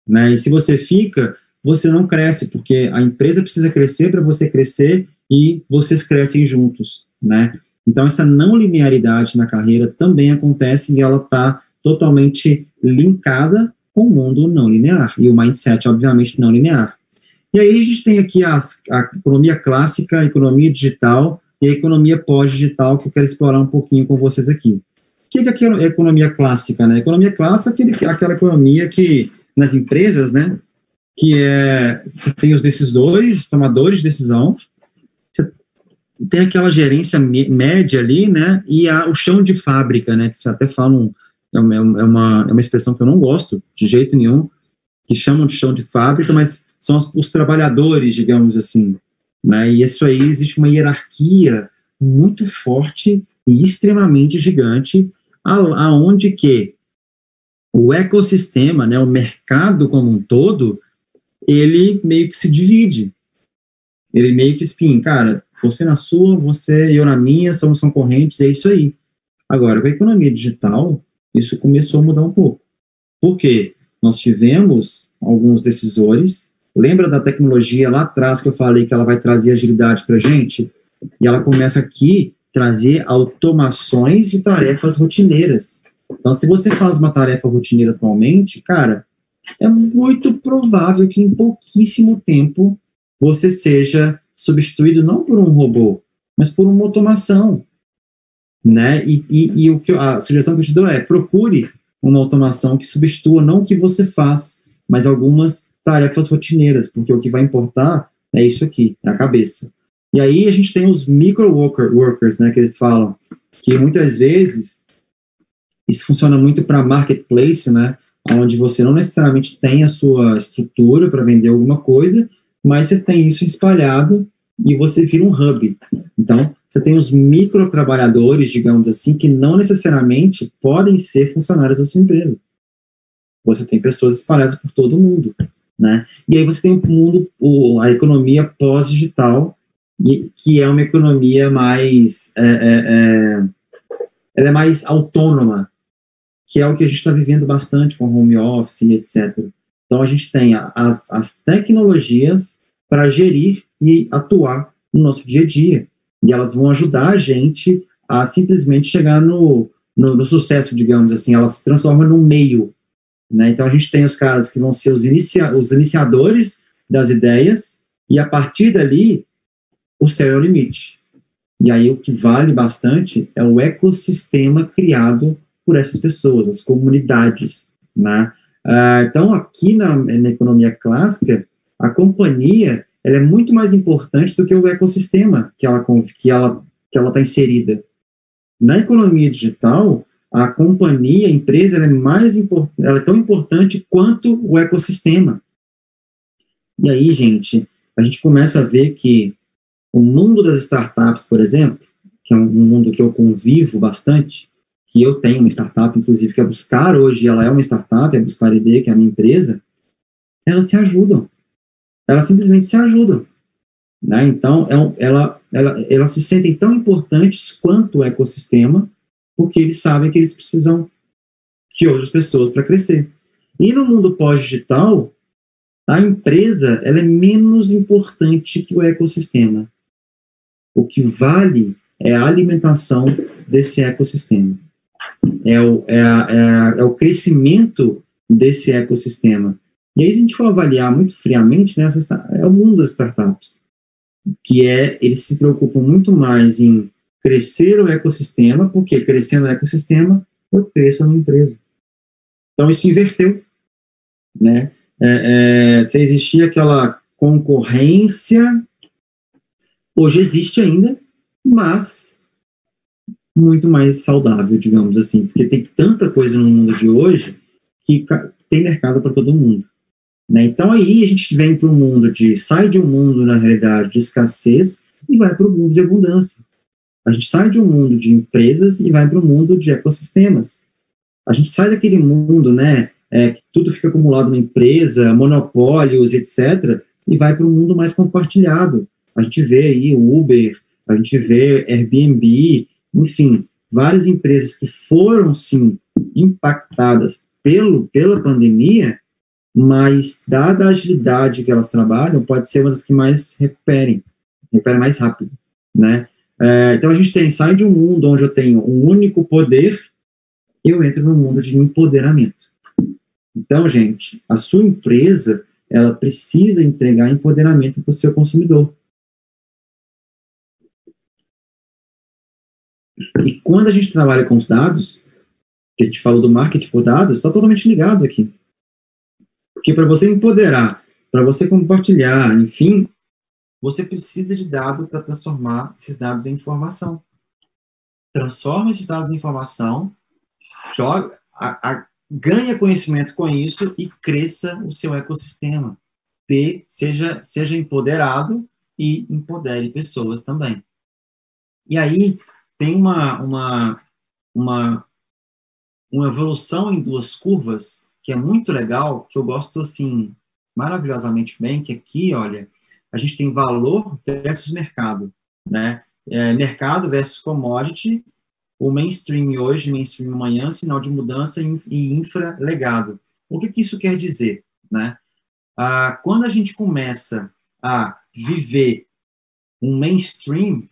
Né? E se você fica, você não cresce, porque a empresa precisa crescer para você crescer e vocês crescem juntos. Né? Então, essa não linearidade na carreira também acontece e ela está totalmente linkada com o mundo não linear. E o mindset, obviamente, não linear. E aí a gente tem aqui a economia clássica, a economia digital e a economia pós-digital, que eu quero explorar um pouquinho com vocês aqui. O que é a economia clássica? Né? A economia clássica é aquela economia que, nas empresas, né, que você tem os decisores, tomadores de decisão, você tem aquela gerência média ali, né, e o chão de fábrica, né, que vocês até falam, é uma expressão que eu não gosto de jeito nenhum, que chamam de chão de fábrica, mas são os trabalhadores, digamos assim, né? E isso aí existe uma hierarquia muito forte e extremamente gigante, aonde que o ecossistema, né, o mercado como um todo, ele meio que se divide. Ele meio que, cara, Você na sua, você e eu na minha, somos concorrentes, é isso aí. Agora, com a economia digital, isso começou a mudar um pouco. Por quê? Nós tivemos alguns decisores. Lembra da tecnologia lá atrás que eu falei que ela vai trazer agilidade para a gente? E ela começa aqui a trazer automações de tarefas rotineiras. Então, se você faz uma tarefa rotineira atualmente, cara, é muito provável que em pouquíssimo tempo você seja substituído não por um robô, mas por uma automação, né? E a sugestão que eu te dou é procure uma automação que substitua não o que você faz, mas algumas tarefas rotineiras, porque o que vai importar é isso aqui, é a cabeça. E aí a gente tem os micro-workers, né, que eles falam, que muitas vezes isso funciona muito para marketplace, né, onde você não necessariamente tem a sua estrutura para vender alguma coisa, mas você tem isso espalhado e você vira um hub. Então, você tem os microtrabalhadores, digamos assim, que não necessariamente podem ser funcionários da sua empresa. Você tem pessoas espalhadas por todo o mundo, né? E aí você tem o mundo, a economia pós-digital, que é uma economia mais, ela é mais autônoma, que é o que a gente está vivendo bastante com home office e etc. Então, a gente tem as tecnologias para gerir e atuar no nosso dia a dia. E elas vão ajudar a gente a simplesmente chegar no sucesso, digamos assim. Elas se transformam num meio, né? Então, a gente tem os caras que vão ser os iniciadores das ideias, e a partir dali, o céu é o limite. E aí, o que vale bastante é o ecossistema criado por essas pessoas, as comunidades, né? Então, aqui na economia clássica, a companhia ela é muito mais importante do que o ecossistema que ela está inserida. Na economia digital, a companhia, a empresa, ela é tão importante quanto o ecossistema. E aí, gente, a gente começa a ver que o mundo das startups, por exemplo, que é um mundo que eu convivo bastante, que eu tenho uma startup, inclusive, que é a Buscar, hoje ela é uma startup, a Buscar ID, que é a minha empresa, elas se ajudam. Elas simplesmente se ajudam, né? Então, elas se sentem tão importantes quanto o ecossistema, porque eles sabem que eles precisam de outras pessoas para crescer. E no mundo pós-digital, a empresa ela é menos importante que o ecossistema. O que vale é a alimentação desse ecossistema. É o crescimento desse ecossistema. E aí, se a gente for avaliar muito friamente, né, é o mundo das startups, eles se preocupam muito mais em crescer o ecossistema, porque crescendo o ecossistema, eu cresço a minha empresa. Então, isso inverteu, né? Se existia aquela concorrência, hoje existe ainda, mas muito mais saudável, digamos assim, porque tem tanta coisa no mundo de hoje que tem mercado para todo mundo. Né? Então, aí a gente vem para um mundo sai de um mundo, na realidade, de escassez e vai para o mundo de abundância. A gente sai de um mundo de empresas e vai para o mundo de ecossistemas. A gente sai daquele mundo, né, que tudo fica acumulado na empresa, monopólios, etc., e vai para um mundo mais compartilhado. A gente vê aí o Uber, a gente vê Airbnb, enfim, várias empresas que foram, sim, impactadas pela pandemia, mas, dada a agilidade que elas trabalham, pode ser uma das que mais recuperem mais rápido, né? Então, a gente sai de um mundo onde eu tenho um único poder, eu entro num mundo de empoderamento. Então, gente, a sua empresa, ela precisa entregar empoderamento para o seu consumidor. E quando a gente trabalha com os dados, que a gente falou do marketing por dados, está totalmente ligado aqui. Porque para você empoderar, para você compartilhar, enfim, você precisa de dados para transformar esses dados em informação. Transforma esses dados em informação, ganha conhecimento com isso e cresça o seu ecossistema. Seja empoderado e empodere pessoas também. E aí tem uma evolução em duas curvas que é muito legal, que eu gosto, assim, maravilhosamente bem, que aqui, olha, a gente tem valor versus mercado. né? Mercado versus commodity, o mainstream hoje, mainstream amanhã, sinal de mudança e infra legado. O que isso quer dizer, né? Quando a gente começa a viver um mainstream,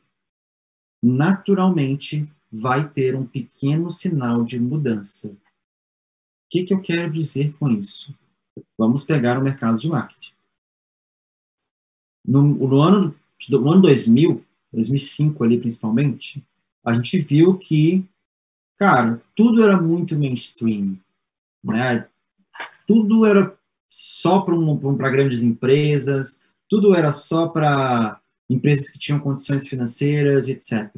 naturalmente vai ter um pequeno sinal de mudança. O que eu quero dizer com isso? Vamos pegar o mercado de marketing. No ano 2000, 2005 ali principalmente, a gente viu que, cara, tudo era muito mainstream, né? Tudo era só para grandes empresas, tudo era só para empresas que tinham condições financeiras, etc.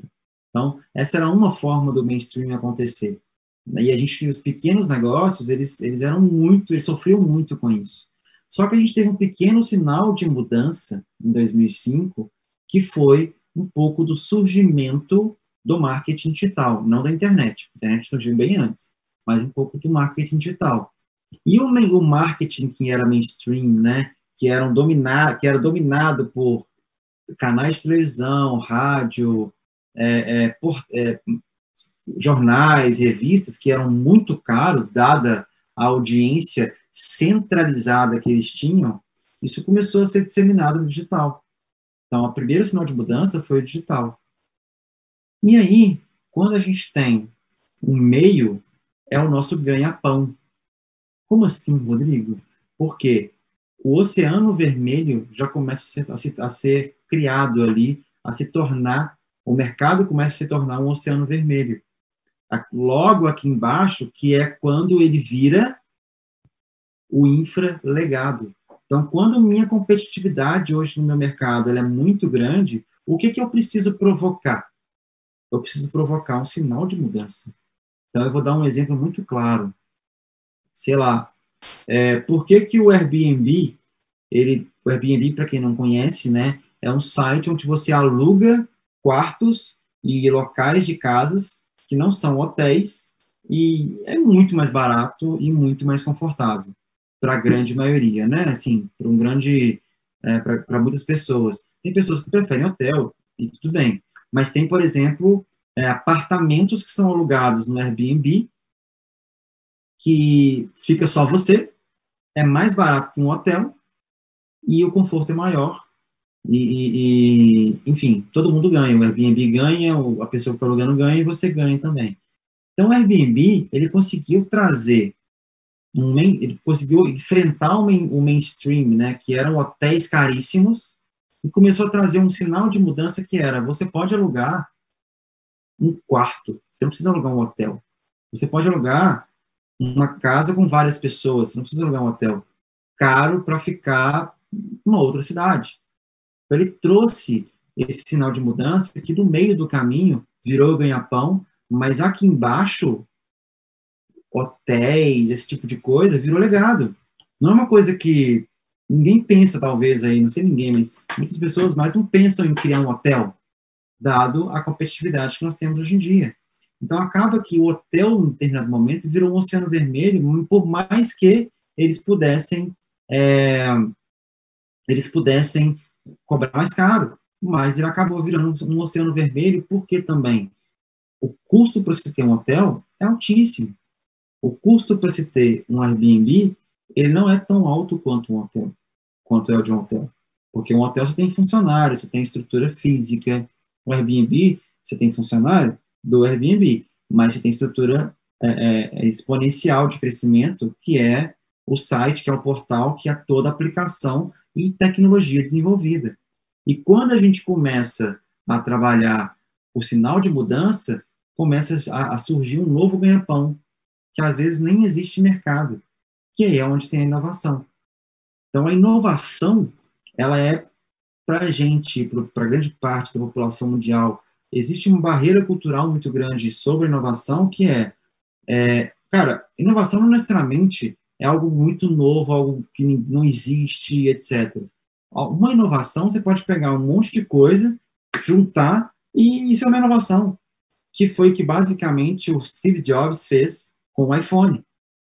Então, essa era uma forma do mainstream acontecer. E a gente, os pequenos negócios, eles sofriam muito com isso. Só que a gente teve um pequeno sinal de mudança em 2005, que foi um pouco do surgimento do marketing digital, não da internet. A internet surgiu bem antes, mas um pouco do marketing digital. E o marketing que era mainstream, né, que era dominado por canais de televisão, rádio, jornais, revistas, que eram muito caros, dada a audiência centralizada que eles tinham, isso começou a ser disseminado no digital. Então, o primeiro sinal de mudança foi o digital. E aí, quando a gente tem um meio, é o nosso ganha-pão. Como assim, Rodrigo? Porque o Oceano Vermelho já começa a ser criado ali, a se tornar, o mercado começa a se tornar um Oceano Vermelho. Logo aqui embaixo, que é quando ele vira o infralegado. Então, quando minha competitividade hoje no meu mercado ela é muito grande, o que eu preciso provocar? Eu preciso provocar um sinal de mudança. Então, eu vou dar um exemplo muito claro. Sei lá, por que o Airbnb, o Airbnb, para quem não conhece, né, é um site onde você aluga quartos e locais de casas que não são hotéis, e é muito mais barato e muito mais confortável para a grande maioria, né? Assim, para muitas pessoas. Tem pessoas que preferem hotel e tudo bem, mas tem, por exemplo, apartamentos que são alugados no Airbnb, que fica só você, é mais barato que um hotel e o conforto é maior. Enfim, todo mundo ganha. O Airbnb ganha, a pessoa que está alugando ganha e você ganha também. Então, o Airbnb, ele conseguiu trazer, ele conseguiu enfrentar o mainstream, né, que eram hotéis caríssimos, e começou a trazer um sinal de mudança que era, você pode alugar um quarto, você não precisa alugar um hotel. Você pode alugar uma casa com várias pessoas, você não precisa alugar um hotel caro para ficar numa outra cidade. Então, ele trouxe esse sinal de mudança que do meio do caminho virou ganha-pão, mas aqui embaixo, hotéis, esse tipo de coisa, virou legado. Não é uma coisa que ninguém pensa, talvez, aí, não sei ninguém, mas muitas pessoas mais não pensam em criar um hotel, dado a competitividade que nós temos hoje em dia. Então, acaba que o hotel, em determinado momento, virou um oceano vermelho, por mais que eles pudessem cobrar mais caro, mas ele acabou virando um oceano vermelho, porque também o custo para se ter um hotel é altíssimo. O custo para se ter um Airbnb, ele não é tão alto quanto um hotel, quanto é o de um hotel. Porque um hotel você tem funcionário, você tem estrutura física. O Airbnb, você tem funcionário do Airbnb, mas você tem estrutura exponencial de crescimento, que é o site, que é o portal, que é toda a aplicação e tecnologia desenvolvida. E quando a gente começa a trabalhar o sinal de mudança, começa a surgir um novo ganha-pão, que às vezes nem existe mercado, que é onde tem a inovação. Então, a inovação, ela é, para a gente, para grande parte da população mundial, existe uma barreira cultural muito grande sobre a inovação, que cara, inovação não necessariamente é algo muito novo, algo que não existe, etc. Uma inovação, você pode pegar um monte de coisa, juntar, e isso é uma inovação, que foi que basicamente o Steve Jobs fez com o iPhone.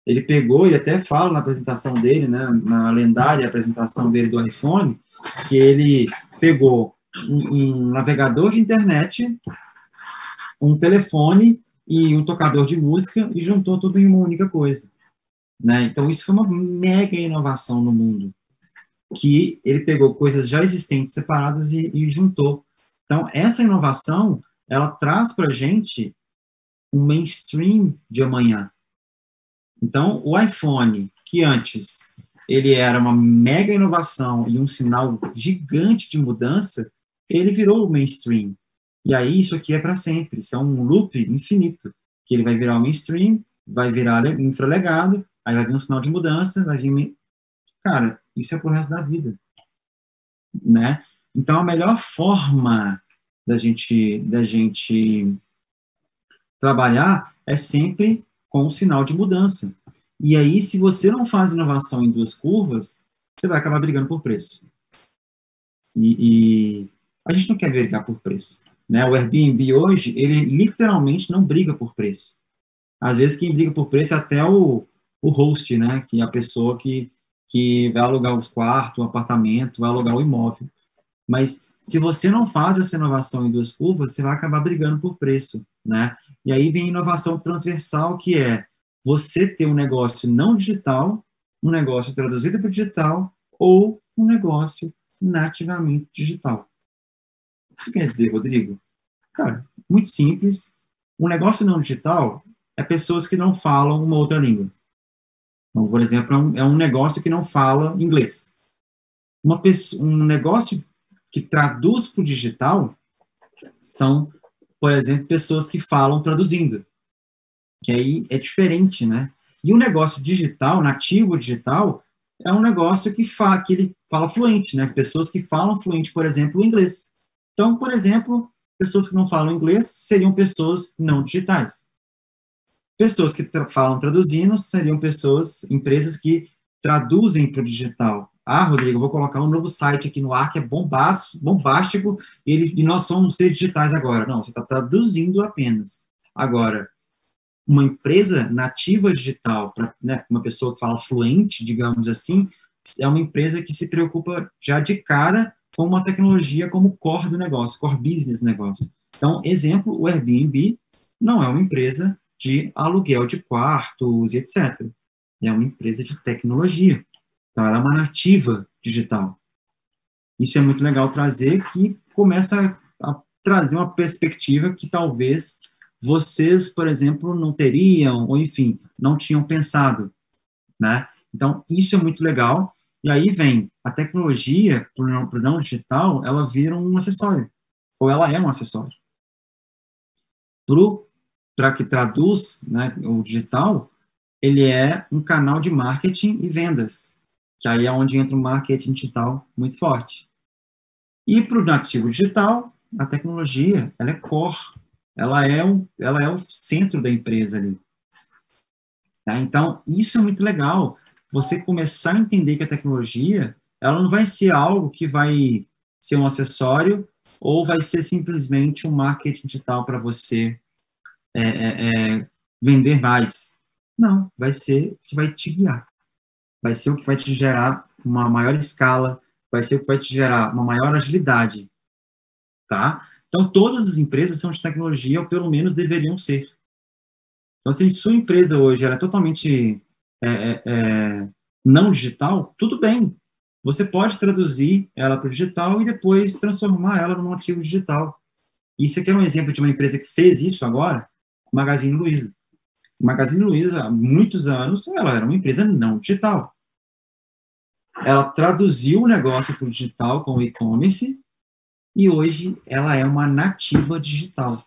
Ele pegou, e até fala na apresentação dele, né, na lendária apresentação dele do iPhone, que ele pegou um navegador de internet, um telefone e um tocador de música e juntou tudo em uma única coisa, né? Então, isso foi uma mega inovação no mundo, que ele pegou coisas já existentes separadas e juntou. Então, essa inovação, ela traz para a gente um mainstream de amanhã. Então, o iPhone, que antes ele era uma mega inovação e um sinal gigante de mudança, ele virou o mainstream. E aí, isso aqui é para sempre. Isso é um loop infinito. Que ele vai virar o mainstream, vai virar infralegado, aí vai vir um sinal de mudança, vai vir... Cara, isso é pro resto da vida, né? Então, a melhor forma da gente trabalhar é sempre com o sinal de mudança. E aí, se você não faz inovação em duas curvas, você vai acabar brigando por preço. E a gente não quer brigar por preço, né? O Airbnb hoje, ele literalmente não briga por preço. Às vezes quem briga por preço é até o host, né? Que é a pessoa que vai alugar os quartos, o apartamento, vai alugar o imóvel. Mas se você não faz essa inovação em duas curvas, você vai acabar brigando por preço, né? E aí vem a inovação transversal, que é você ter um negócio não digital, um negócio traduzido para o digital, ou um negócio nativamente digital. O que isso quer dizer, Rodrigo? Cara, muito simples. Um negócio não digital é pessoas que não falam uma outra língua. Então, por exemplo, é um negócio que não fala inglês. Um negócio que traduz para o digital são, por exemplo, pessoas que falam traduzindo. Que aí é diferente, né? E o negócio digital, nativo digital, é um negócio que ele fala fluente, né? Pessoas que falam fluente, por exemplo, o inglês. Então, por exemplo, pessoas que não falam inglês seriam pessoas não digitais. Pessoas que falam traduzindo seriam empresas que traduzem para o digital. Ah, Rodrigo, eu vou colocar um novo site aqui no ar que é bombástico, e nós somos seres digitais agora. Não, você está traduzindo apenas. Agora, uma empresa nativa digital, né, uma pessoa que fala fluente, digamos assim, é uma empresa que se preocupa já de cara com uma tecnologia como core do negócio, core business do negócio. Então, exemplo, o Airbnb não é uma empresa de aluguel de quartos, etc. É uma empresa de tecnologia. Então, ela é uma nativa digital. Isso é muito legal trazer, que começa a trazer uma perspectiva que talvez vocês, por exemplo, não teriam, ou enfim, não tinham pensado, né? Então, isso é muito legal. E aí vem a tecnologia, para o não digital, ela vira um acessório, ou ela é um acessório. Para que traduz, né, o digital, ele é um canal de marketing e vendas, que aí é onde entra o marketing digital muito forte. E para o nativo digital, a tecnologia, ela é core, ela é o centro da empresa ali. Tá? Então, isso é muito legal, você começar a entender que a tecnologia, ela não vai ser algo que vai ser um acessório, ou vai ser simplesmente um marketing digital para você vender mais. Não, vai ser o que vai te guiar. Vai ser o que vai te gerar uma maior escala, vai ser o que vai te gerar uma maior agilidade, tá? Então, todas as empresas são de tecnologia, ou pelo menos deveriam ser. Então, se sua empresa hoje ela é totalmente não digital, tudo bem. Você pode traduzir ela para o digital e depois transformar ela num ativo digital. Isso aqui é um exemplo de uma empresa que fez isso agora, o Magazine Luiza. O Magazine Luiza, há muitos anos, ela era uma empresa não digital. Ela traduziu o negócio para o digital com o e-commerce e hoje ela é uma nativa digital.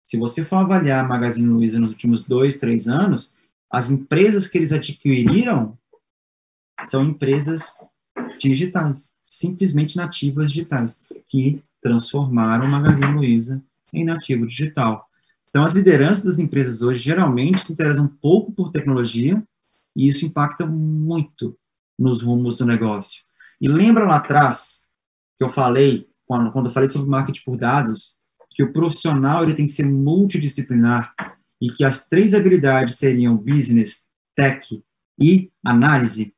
Se você for avaliar a Magazine Luiza nos últimos 2, 3 anos, as empresas que eles adquiriram são empresas digitais, simplesmente nativas digitais, que transformaram a Magazine Luiza em nativo digital. Então, as lideranças das empresas hoje geralmente se interessam um pouco por tecnologia e isso impacta muito nos rumos do negócio. E lembra lá atrás que eu falei, quando eu falei sobre marketing por dados, que o profissional ele tem que ser multidisciplinar e que as 3 habilidades seriam business, tech e análise,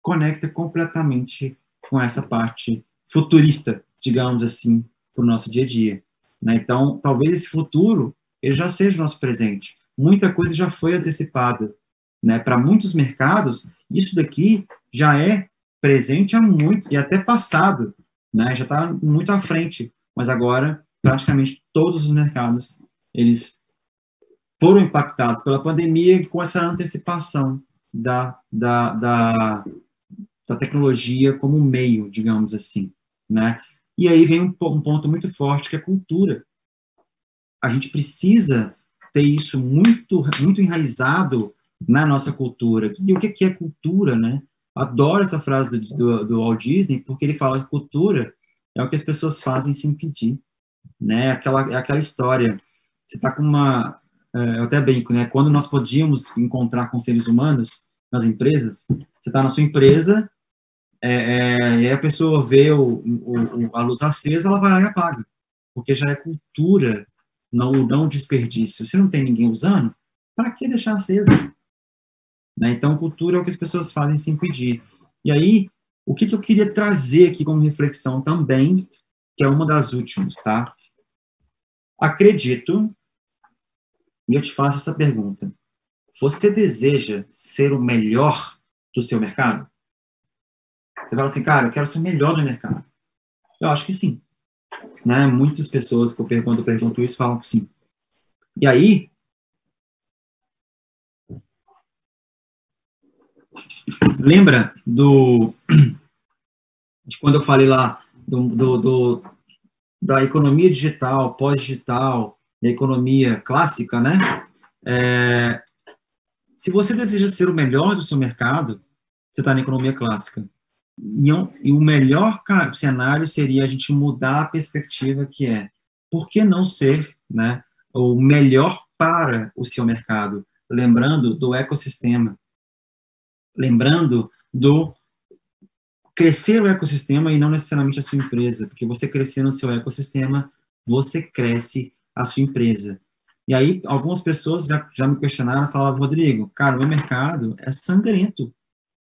conecta completamente com essa parte futurista digamos assim, para o nosso dia a dia, né? Então, talvez esse futuro ele já seja o nosso presente. Muita coisa já foi antecipada, né? Para muitos mercados, isso daqui já é presente há muito, e até passado, né? Já está muito à frente, mas agora, praticamente todos os mercados, eles foram impactados pela pandemia com essa antecipação da tecnologia como meio, digamos assim, né? E aí vem um ponto muito forte, que é a cultura. A gente precisa ter isso muito enraizado na nossa cultura. E o que é cultura, né? Adoro essa frase do Walt Disney, porque ele fala que cultura é o que as pessoas fazem sem pedir, né? Aquela história, você está com uma... eu até brinco, né? Quando nós podíamos encontrar com seres humanos nas empresas, você está na sua empresa, e aí a pessoa vê a luz acesa, ela vai lá e apaga, porque já é cultura, não desperdício. Se não tem ninguém usando, para que deixar aceso? Né? Então, cultura é o que as pessoas fazem sem pedir. E aí, o que eu queria trazer aqui como reflexão também, que é uma das últimas, tá? Acredito, e eu te faço essa pergunta, você deseja ser o melhor do seu mercado? Você fala assim, cara, eu quero ser o melhor do mercado. Eu acho que sim. Né? Muitas pessoas que quando eu pergunto isso falam que sim. E aí, lembra de quando eu falei lá da economia digital, pós-digital, da economia clássica, né? Se você deseja ser o melhor do seu mercado, você está na economia clássica. E o melhor cenário seria a gente mudar a perspectiva, que é, por que não ser, né, o melhor para o seu mercado? Lembrando do ecossistema, lembrando do crescer o ecossistema e não necessariamente a sua empresa, porque você crescer no seu ecossistema, você cresce a sua empresa. E aí, algumas pessoas já me questionaram, falavam, Rodrigo, cara, o meu mercado é sangrento.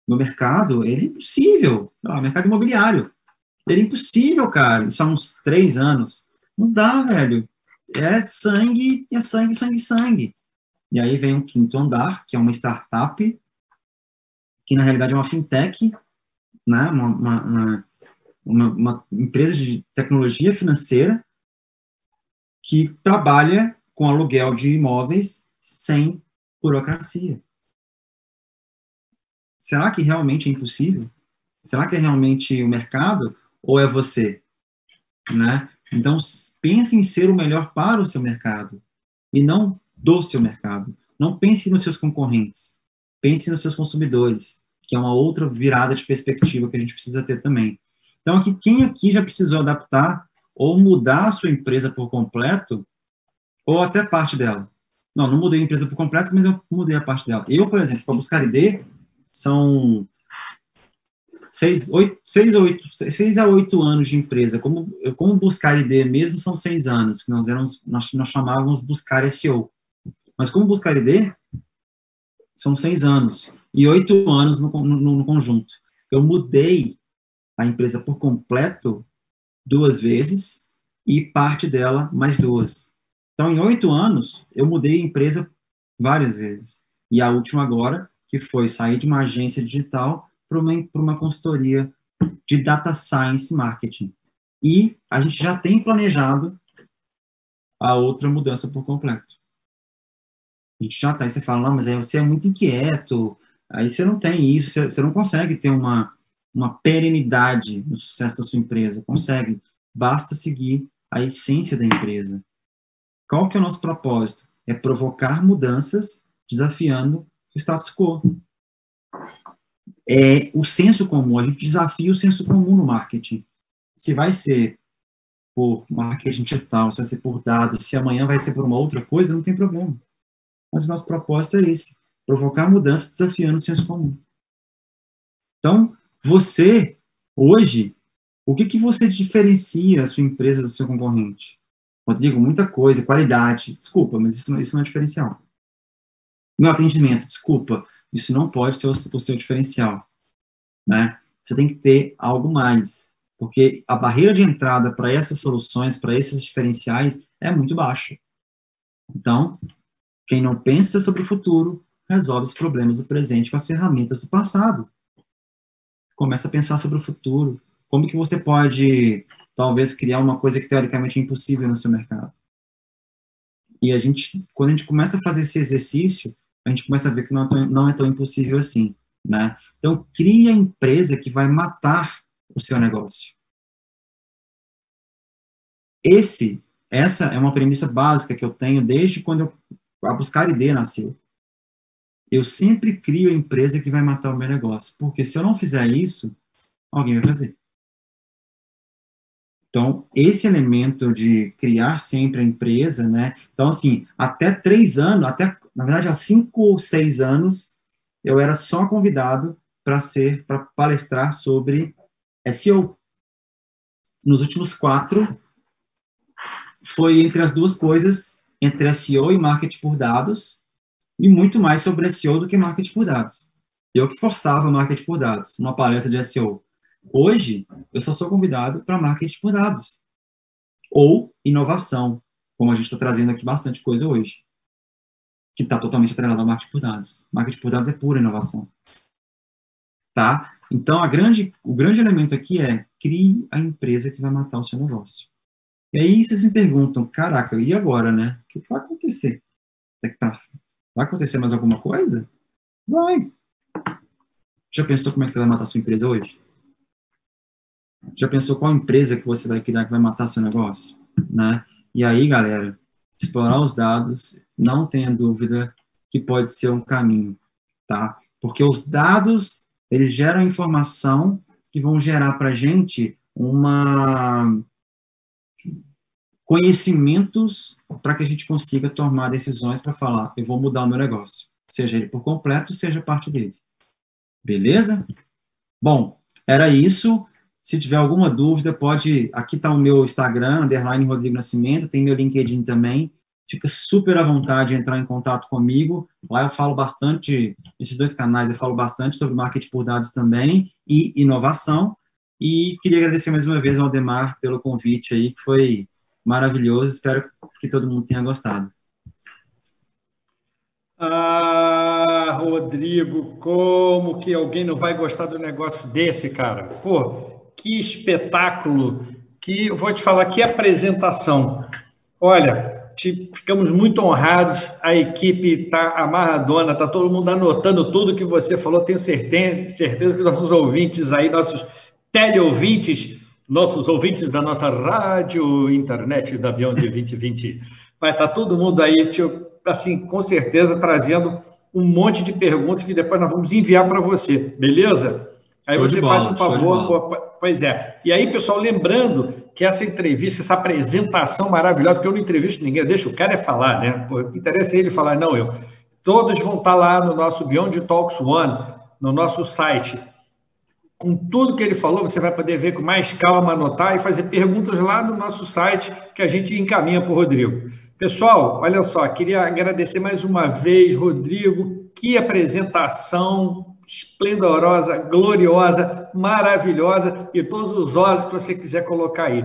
No mercado, ele é impossível. Mercado imobiliário. Ele é impossível, cara. Isso há uns 3 anos. Não dá, velho. É sangue, é sangue, sangue, sangue. E aí vem o Quinto Andar, que é uma startup, que na realidade é uma fintech, né? Uma empresa de tecnologia financeira que trabalha com aluguel de imóveis sem burocracia. Será que realmente é impossível? Será que é realmente o mercado ou é você? Né? Então, pense em ser o melhor para o seu mercado e não do seu mercado. Não pense nos seus concorrentes. Pense nos seus consumidores, que é uma outra virada de perspectiva que a gente precisa ter também. Então, aqui, quem aqui já precisou adaptar ou mudar a sua empresa por completo ou até parte dela? Não mudei a empresa por completo, mas eu mudei a parte dela. Eu, por exemplo, para buscar ID, são 6 a 8 anos de empresa. Como buscar ID mesmo são 6 anos, que nós chamávamos buscar SEO. Mas como buscar ID, são 6 anos. E 8 anos no conjunto. Eu mudei a empresa por completo 2 vezes e parte dela mais 2. Então, em 8 anos, eu mudei a empresa várias vezes. E a última agora, que foi sair de uma agência digital para uma consultoria de Data Science Marketing. E a gente já tem planejado a outra mudança por completo. A gente já está, aí você fala, não, mas aí você é muito inquieto, aí você não tem isso, você não consegue ter uma perenidade no sucesso da sua empresa. Consegue, basta seguir a essência da empresa. Qual que é o nosso propósito? É provocar mudanças desafiando o status quo. É o senso comum, a gente desafia o senso comum no marketing. Se vai ser por marketing digital, se vai ser por dados, se amanhã vai ser por uma outra coisa, não tem problema. Mas o nosso propósito é esse, provocar mudança desafiando o senso comum. Então, você, hoje, o que você diferencia a sua empresa do seu concorrente? Rodrigo, muita coisa, qualidade, desculpa, mas isso não é diferencial. Meu atendimento, desculpa, isso não pode ser o seu diferencial. Né? Você tem que ter algo mais. porque a barreira de entrada para essas soluções, para esses diferenciais, é muito baixa. Então, quem não pensa sobre o futuro, resolve os problemas do presente com as ferramentas do passado. Começa a pensar sobre o futuro. Como que você pode, talvez, criar uma coisa que teoricamente é impossível no seu mercado? E quando a gente começa a fazer esse exercício, a gente começa a ver que não é tão impossível assim, né? Então, crie a empresa que vai matar o seu negócio. Essa é uma premissa básica que eu tenho desde quando a Buscar ID nasceu. Eu sempre crio a empresa que vai matar o meu negócio, porque se eu não fizer isso, alguém vai fazer. Então, esse elemento de criar sempre a empresa, né? Então, assim, até 3 anos, na verdade, há 5 ou 6 anos, eu era só convidado para palestrar sobre SEO. Nos últimos 4, foi entre as duas coisas, entre SEO e marketing por dados, e muito mais sobre SEO do que marketing por dados. Eu que forçava marketing por dados, numa palestra de SEO. Hoje, eu só sou convidado para marketing por dados. Ou inovação, como a gente está trazendo aqui bastante coisa hoje, que está totalmente atrelado ao marketing por dados. Marketing por dados é pura inovação. Tá? Então, o grande elemento aqui é crie a empresa que vai matar o seu negócio. E aí vocês me perguntam, caraca, e agora, né? O que vai acontecer? Vai acontecer mais alguma coisa? Vai. Já pensou como é que você vai matar a sua empresa hoje? Já pensou qual empresa que você vai criar que vai matar seu negócio? Né? E aí, galera, explorar os dados, não tenha dúvida que pode ser um caminho, tá? Porque os dados, eles geram informação que vão gerar para a gente conhecimentos para que a gente consiga tomar decisões para falar, eu vou mudar o meu negócio, seja ele por completo, seja parte dele. Beleza? Bom, era isso. Se tiver alguma dúvida, aqui está o meu Instagram, _Rodrigo Nascimento, tem meu LinkedIn também. Fica super à vontade de entrar em contato comigo. Lá eu falo bastante, esses 2 canais, eu falo bastante sobre marketing por dados também e inovação. E queria agradecer mais uma vez ao Aldemar pelo convite aí, que foi maravilhoso. Espero que todo mundo tenha gostado. Ah, Rodrigo, como que alguém não vai gostar do negócio desse, cara? Pô, que espetáculo, eu vou te falar, que apresentação. Olha, ficamos muito honrados, a equipe está amarradona, está todo mundo anotando tudo que você falou, tenho certeza que nossos ouvintes aí, nossos teleouvintes, nossos ouvintes da nossa rádio, internet da Avião de 2020, vai estar todo mundo aí, assim, com certeza, trazendo um monte de perguntas que depois nós vamos enviar para você, beleza? Aí você faz um favor, pois é. E aí, pessoal, lembrando que essa entrevista, essa apresentação maravilhosa, porque eu não entrevisto ninguém, deixa o cara falar, né? Pô, o que interessa é ele falar, não eu. Todos vão estar lá no nosso Beyond Talks One, no nosso site. Com tudo que ele falou, você vai poder ver com mais calma, anotar e fazer perguntas lá no nosso site que a gente encaminha para o Rodrigo. Pessoal, olha só, queria agradecer mais uma vez, Rodrigo, que apresentação esplendorosa, gloriosa, maravilhosa, e todos os ossos que você quiser colocar aí.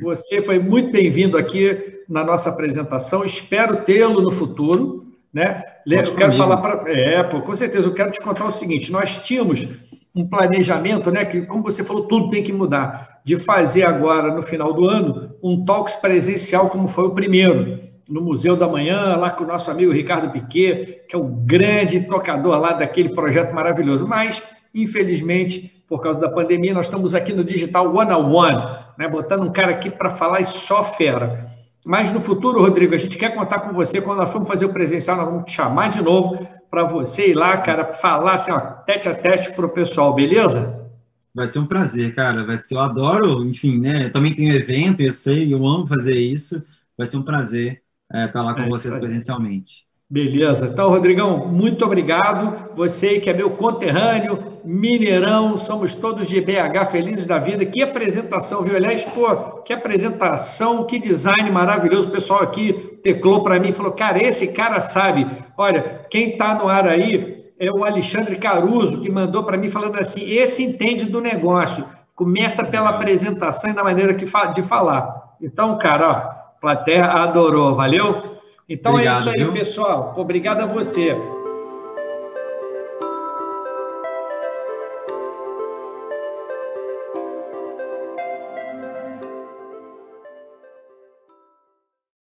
Você foi muito bem-vindo aqui na nossa apresentação, espero tê-lo no futuro, né? Eu quero falar para... com certeza, eu quero te contar o seguinte, nós tínhamos um planejamento, né, que, como você falou, tudo tem que mudar, de fazer agora, no final do ano, um Talks presencial, como foi o primeiro, no Museu da Manhã, lá com o nosso amigo Ricardo Piquet, que é o grande tocador lá daquele projeto maravilhoso. Mas, infelizmente, por causa da pandemia, nós estamos aqui no Digital One-on-One, né, botando um cara aqui para falar e só fera. Mas no futuro, Rodrigo, a gente quer contar com você. Quando nós formos fazer o presencial, nós vamos te chamar de novo para você ir lá, cara, falar assim, ó, tete a tete para o pessoal, beleza? Vai ser um prazer, cara. Eu adoro, enfim, né? Eu também tenho evento, eu sei, eu amo fazer isso. Vai ser um prazer estar lá com vocês presencialmente. Beleza. Então, Rodrigão, muito obrigado. Você que é meu conterrâneo, mineirão, somos todos de BH, felizes da vida. Que apresentação, viu? Aliás, pô, que apresentação, que design maravilhoso. O pessoal aqui teclou para mim e falou, cara, esse cara sabe. Olha, quem está no ar aí é o Alexandre Caruso, que mandou para mim falando assim, esse entende do negócio. Começa pela apresentação e da maneira de falar. Então, cara, ó, a plateia adorou, valeu? Então obrigado, é isso aí, viu? Pessoal. Obrigado a você.